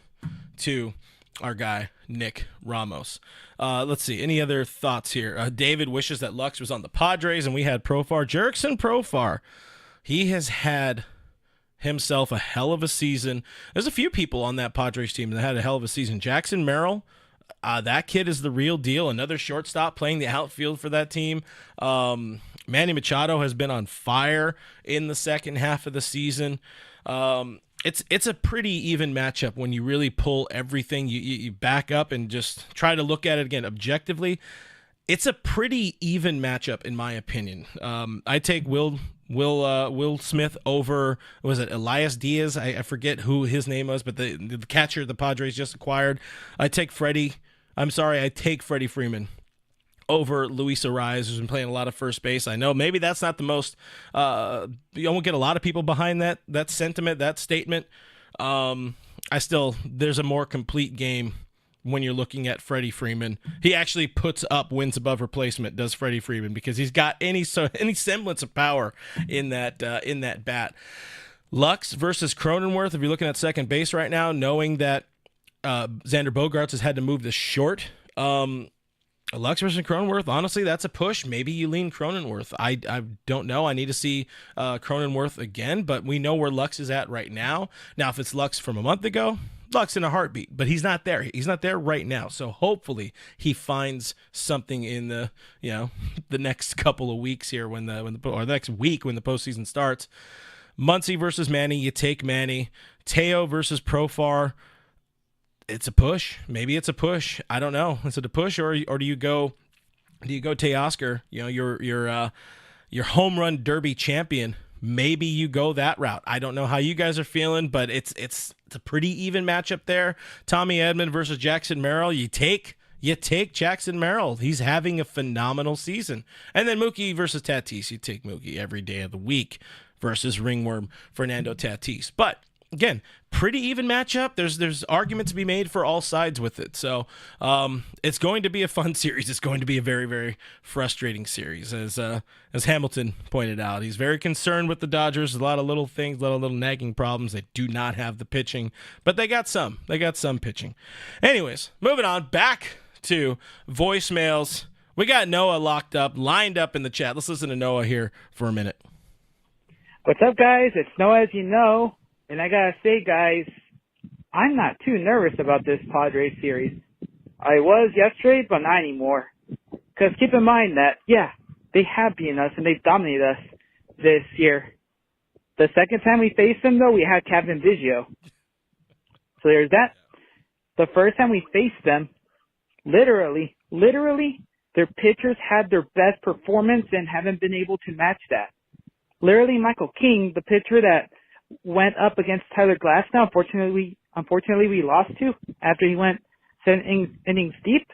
to our guy, Nick Ramos. Let's see. Any other thoughts here? David wishes that Lux was on the Padres and we had Profar. Jerickson Profar, he has had himself a hell of a season. There's a few people on that Padres team that had a hell of a season. Jackson Merrill, that kid is the real deal. Another shortstop playing the outfield for that team. Manny Machado has been on fire in the second half of the season. it's a pretty even matchup when you really pull everything. You back up and just try to look at it again objectively. It's a pretty even matchup in my opinion. I take Will Smith over, was it Elias Diaz? I forget who his name was, but the catcher the Padres just acquired. I take Freddie Freeman over Luis Ariz, who's been playing a lot of first base. I know maybe that's not the most, you won't get a lot of people behind that sentiment, that statement. There's a more complete game when you're looking at Freddie Freeman. He actually puts up wins above replacement, does Freddie Freeman, because he's got any semblance of power in that bat. Lux versus Cronenworth, if you're looking at second base right now, knowing that Xander Bogaerts has had to move to short, Lux versus Cronenworth, honestly, that's a push. Maybe you lean Cronenworth. I don't know. I need to see Cronenworth again, but we know where Lux is at right now. Now, if it's Lux from a month ago, Lux in a heartbeat, but he's not there. He's not there right now. So hopefully he finds something in the next couple of weeks here or the next week when the postseason starts. Muncy versus Manny, you take Manny. Teo versus Profar. It's a push. Maybe it's a push. I don't know. Is it a push or do you go Teoscar? Your home run derby champion. Maybe you go that route. I don't know how you guys are feeling, but it's a pretty even matchup there. Tommy Edman versus Jackson Merrill. You take Jackson Merrill. He's having a phenomenal season. And then Mookie versus Tatis. You take Mookie every day of the week versus ringworm Fernando Tatis. But again, pretty even matchup. There's arguments to be made for all sides with it. So it's going to be a fun series. It's going to be a very, very frustrating series. As Hamilton pointed out, he's very concerned with the Dodgers. A lot of little things, a lot of little nagging problems. They do not have the pitching, but they got some. They got some pitching. Anyways, moving on back to voicemails. We got Noah lined up in the chat. Let's listen to Noah here for a minute. What's up, guys? It's Noah, as you know. And I gotta say, guys, I'm not too nervous about this Padres series. I was yesterday, but not anymore. Because keep in mind that, they have beaten us and they've dominated us this year. The second time we faced them, though, we had Captain Biggio. So there's that. The first time we faced them, literally, their pitchers had their best performance and haven't been able to match that. Literally, Michael King, the pitcher that went up against Tyler Glasnow, unfortunately we lost to after he went 7 innings deep.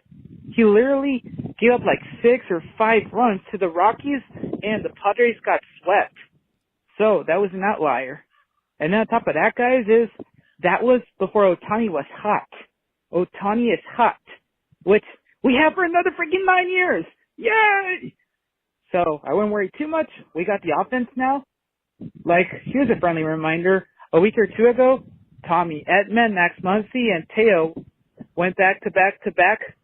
He literally gave up like 6 or 5 runs to the Rockies, and the Padres got swept. So that was an outlier. And then on top of that, guys, that was before Ohtani was hot. Ohtani is hot, which we have for another freaking 9 years. Yay! So I wouldn't worry too much. We got the offense now. Like, here's a friendly reminder. A week or two ago, Tommy Edman, Max Muncy, and Teo went back to back.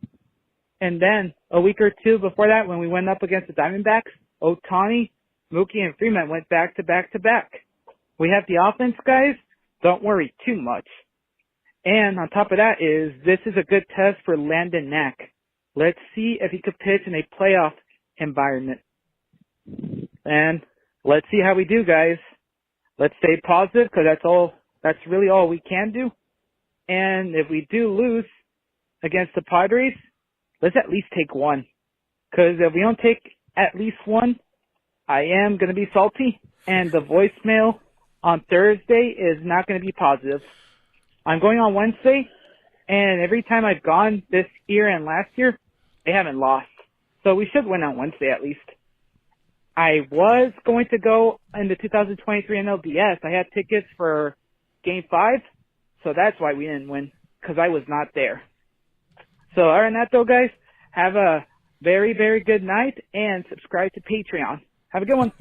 And then a week or two before that, when we went up against the Diamondbacks, Ohtani, Mookie, and Freeman went back to back. We have the offense, guys. Don't worry too much. And on top of that this is a good test for Landon Knack. Let's see if he could pitch in a playoff environment. And let's see how we do, guys. Let's stay positive because that's really all we can do. And if we do lose against the Padres, let's at least take one. Because if we don't take at least one, I am going to be salty. And the voicemail on Thursday is not going to be positive. I'm going on Wednesday, and every time I've gone this year and last year, they haven't lost. So we should win on Wednesday at least. I was going to go in the 2023 NLDS. I had tickets for Game 5, so that's why we didn't win, because I was not there. So other than that, though, guys, have a very, very good night, and subscribe to Patreon. Have a good one.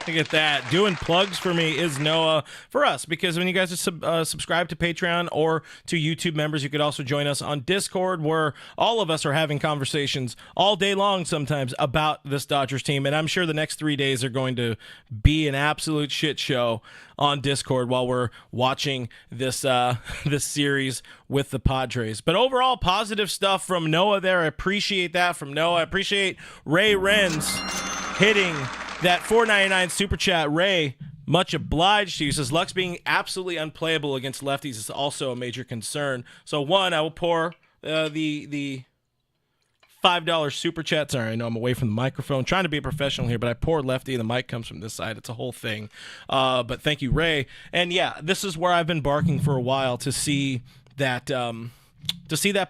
Look at that. Doing plugs for me is Noah for us, because when you guys are subscribe to Patreon or to YouTube members, you could also join us on Discord, where all of us are having conversations all day long sometimes about this Dodgers team. And I'm sure the next 3 days are going to be an absolute shit show on Discord while we're watching this this series with the Padres. But overall, positive stuff from Noah there. I appreciate that from Noah. I appreciate Ray Renz hitting that $4.99 super chat. Ray, Much obliged to you. Says Lux being absolutely unplayable against lefties is also a major concern. So one, I will pour the $5 super chat. Sorry, I know I'm away from the microphone. Trying to be a professional here, but I pour lefty and the mic comes from this side. It's a whole thing. But thank you, Ray. And yeah, this is where I've been barking for a while to see that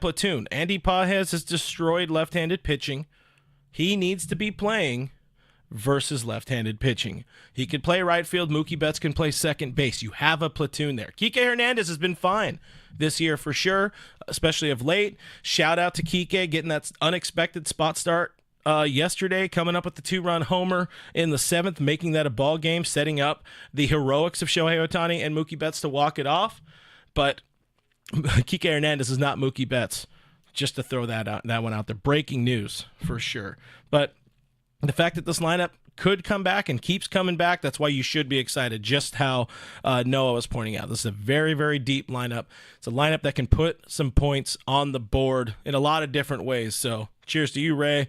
platoon. Andy Pages has destroyed left-handed pitching. He needs to be playing versus left-handed pitching. He can play right field. Mookie Betts can play second base. You have a platoon there. Kike Hernandez has been fine this year for sure, especially of late. Shout out to Kike getting that unexpected spot start yesterday, coming up with the 2-run homer in the 7th, making that a ball game, setting up the heroics of Shohei Ohtani and Mookie Betts to walk it off. But Kike Hernandez is not Mookie Betts. Just to throw that one out there. Breaking news for sure. But the fact that this lineup could come back and keeps coming back, that's why you should be excited, just how Noah was pointing out. This is a very, very deep lineup. It's a lineup that can put some points on the board in a lot of different ways. So cheers to you, Ray.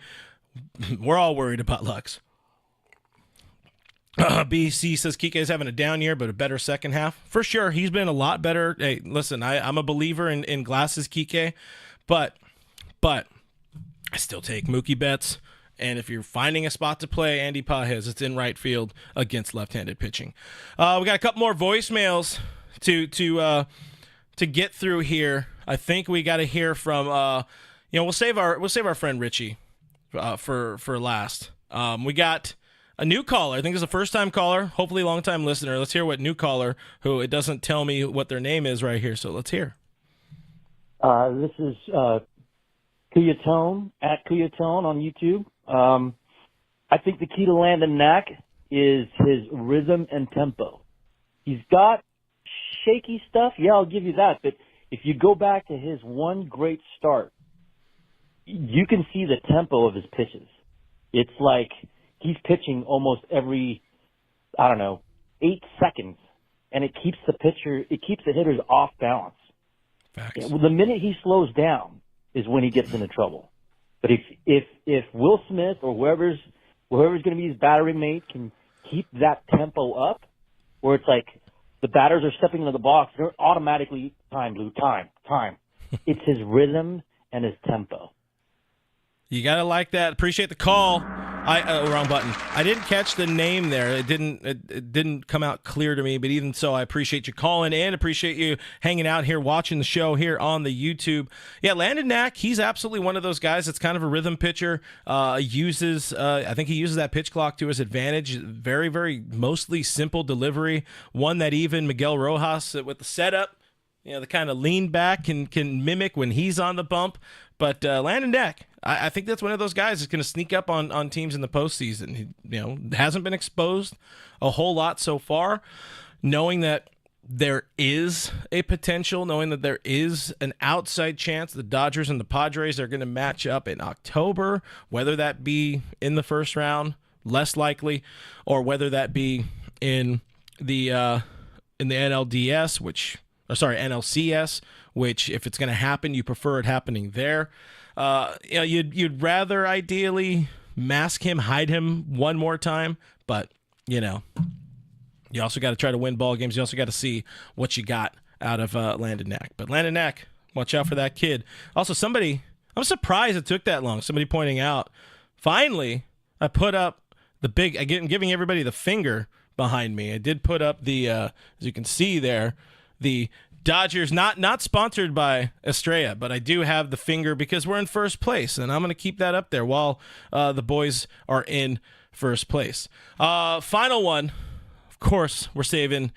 We're all worried about Lux. BC says Kike is having a down year, but a better second half. For sure, he's been a lot better. Hey, listen, I'm a believer in glasses Kike, but I still take Mookie Betts. And if you're finding a spot to play Andy Pages, it's in right field against left-handed pitching. We got a couple more voicemails to get through here. I think we got to hear from we'll save our friend Richie for last. We got a new caller. I think it's a first-time caller, hopefully a long-time listener. Let's hear what new caller, who it doesn't tell me what their name is right here, so let's hear. This is Kuyatone, at Kuyatone on YouTube. I think the key to Landon Knack is his rhythm and tempo. He's got shaky stuff, yeah, I'll give you that, but if you go back to his one great start, you can see the tempo of his pitches. It's like he's pitching almost every, 8 seconds, and it keeps the hitters off balance. Facts. The minute he slows down is when he gets into trouble. But if Will Smith or whoever's going to be his battery mate can keep that tempo up, where it's like the batters are stepping into the box, they're automatically time. It's his rhythm and his tempo. You gotta like that. Appreciate the call. Wrong button. I didn't catch the name there. It didn't come out clear to me. But even so, I appreciate you calling in. Appreciate you hanging out here, watching the show here on the YouTube. Yeah, Landon Knack. He's absolutely one of those guys that's kind of a rhythm pitcher. I think he uses that pitch clock to his advantage. Very, very mostly simple delivery. One that even Miguel Rojas with the setup, the kind of lean back can mimic when he's on the bump. But Landon Knack, I think that's one of those guys that's going to sneak up on teams in the postseason. He, hasn't been exposed a whole lot so far. Knowing that there is a potential, knowing that there is an outside chance the Dodgers and the Padres are going to match up in October, whether that be in the first round, less likely, or whether that be in the NLCS, which if it's going to happen, you prefer it happening there. You'd rather ideally mask him, hide him one more time, but you also got to try to win ball games. You also got to see what you got out of Landon Knack. But Landon Knack, watch out for that kid. Also, I'm surprised it took that long. Somebody pointing out, finally, I put up I'm giving everybody the finger behind me. I did put up the, as you can see there, the Dodgers, not sponsored by Estrella, but I do have the finger because we're in first place, and I'm going to keep that up there while the boys are in first place. Final one, of course, we're saving.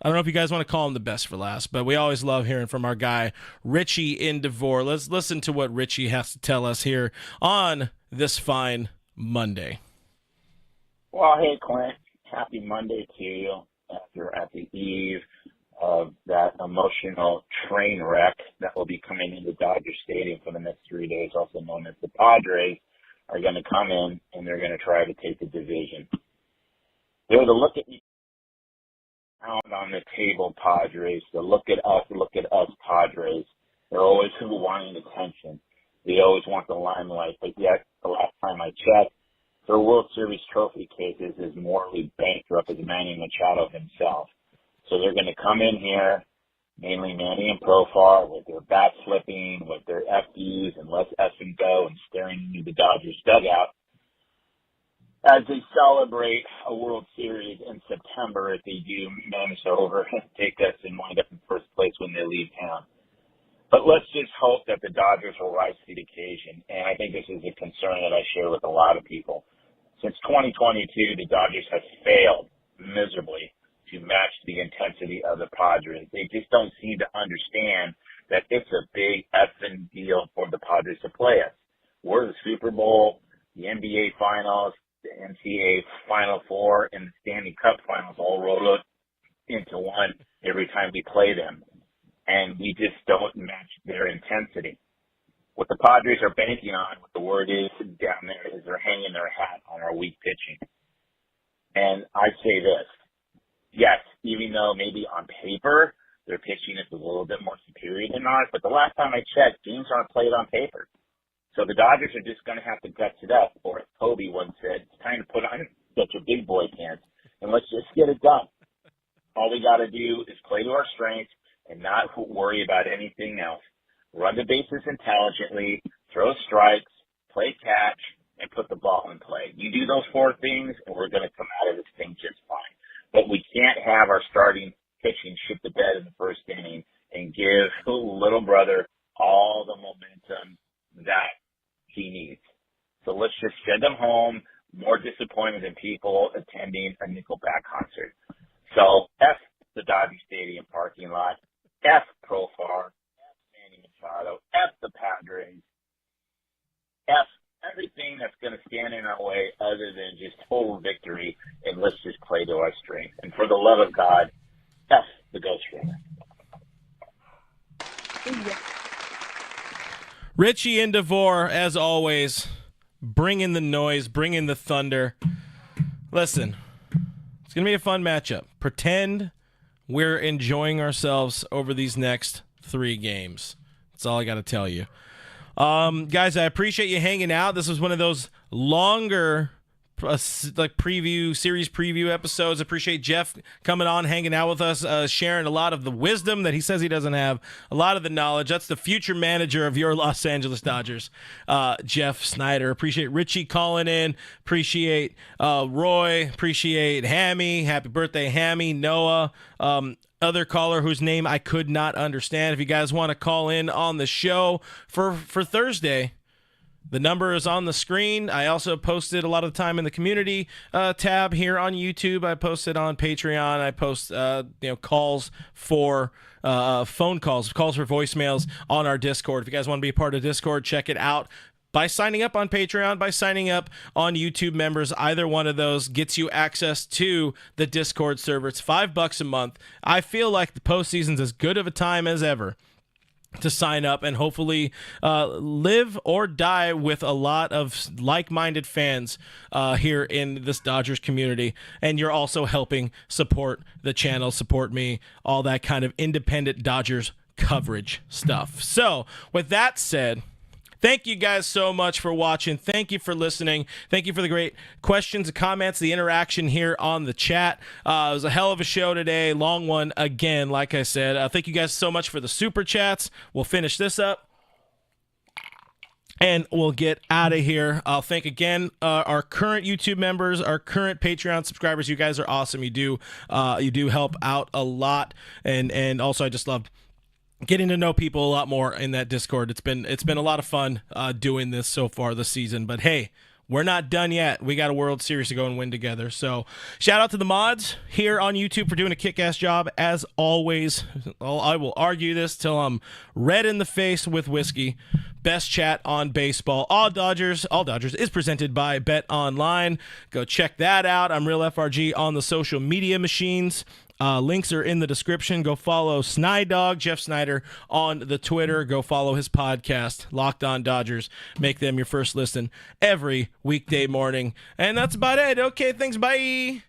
I don't know if you guys want to call him the best for last, but we always love hearing from our guy, Richie in Devore. Let's listen to what Richie has to tell us here on this fine Monday. Well, hey, Clint. Happy Monday to you at the eve of that emotional train wreck that will be coming into Dodger Stadium for the next 3 days, also known as the Padres, are going to come in and they're going to try to take the division. They're to look at you out on the table, Padres. To look at us, Padres. They're always wanting attention. They always want the limelight, but yet the last time I checked, for World Series trophy cases is morally bankrupt as Manny Machado himself. So they're going to come in here, mainly Manny and Profar, with their bat flipping, with their FUs and let's F and go and staring into the Dodgers dugout as they celebrate a World Series in September if they do manage to overtake us and wind up in first place when they leave town. But let's just hope that the Dodgers will rise to the occasion, and I think this is a concern that I share with a lot of people. Since 2022, the Dodgers have failed miserably to match the intensity of the Padres. They just don't seem to understand that it's a big effing deal for the Padres to play us. We're the Super Bowl, the NBA Finals, the NCAA Final Four, and the Stanley Cup Finals all rolled up into one every time we play them. And we just don't match their intensity. What the Padres are banking on, what the word is down there, is they're hanging their hat on our weak pitching. And I say this, yes, even though maybe on paper their pitching is a little bit more superior than ours, but the last time I checked, games aren't played on paper. So the Dodgers are just going to have to guts it up, or as Kobe once said, it's time to put on get your big boy pants, and let's just get it done. All we got to do is play to our strengths and not worry about anything else. Run the bases intelligently, throw strikes, play catch, and put the ball in play. You do those four things, and we're going to come out of this thing just fine. But we can't have our starting pitching shit the bed in the first inning and give little brother all the momentum that he needs. So let's just send him home, more disappointed than people attending a Nickelback concert. So F the Dodger Stadium parking lot, F Profar, F Manny Machado, F the Padres, F everything that's going to stand in our way other than just total victory, and let's just play to our strength. And for the love of God, F the Ghost Rider. Richie and DeVore, as always, bring in the noise, bring in the thunder. Listen, it's going to be a fun matchup. Pretend we're enjoying ourselves over these next 3 games. That's all I got to tell you. Guys, I appreciate you hanging out. This was one of those longer series preview episodes. Appreciate Jeff coming on, hanging out with us, sharing a lot of the wisdom that he says he doesn't have, a lot of the knowledge. That's the future manager of your Los Angeles Dodgers, Jeff Snider. Appreciate Richie calling in. Appreciate Roy. Appreciate Hammy. Happy birthday, Hammy. Noah. Other caller whose name I could not understand. If you guys want to call in on the show for Thursday, the number is on the screen. I also posted a lot of the time in the community tab here on YouTube. I posted on Patreon. I post calls for phone calls for voicemails on our Discord. If you guys want to be a part of Discord, check it out by signing up on Patreon, by signing up on YouTube members. Either one of those gets you access to the Discord server. It's $5 a month. I feel like the postseason's as good of a time as ever to sign up and hopefully live or die with a lot of like-minded fans here in this Dodgers community. And you're also helping support the channel, support me, all that kind of independent Dodgers coverage stuff. So with that said, thank you guys so much for watching. Thank you for listening. Thank you for the great questions and comments, the interaction here on the chat. It was a hell of a show today. Long one again, like I said. Thank you guys so much for the super chats. We'll finish this up and we'll get out of here. I'll thank again our current YouTube members, our current Patreon subscribers. You guys are awesome. You do help out a lot. And also I just love getting to know people a lot more in that Discord. It's been a lot of fun doing this so far this season. But hey, we're not done yet. We got a World Series to go and win together. So shout out to the mods here on YouTube for doing a kick-ass job as always. I will argue this till I'm red in the face with whiskey. Best chat on baseball. All Dodgers is presented by Bet Online. Go check that out. I'm Real FRG on the social media machines. Links are in the description. Go follow Snydog, Jeff Snider, on the Twitter. Go follow his podcast, Locked On Dodgers. Make them your first listen every weekday morning. And that's about it. Okay, thanks. Bye.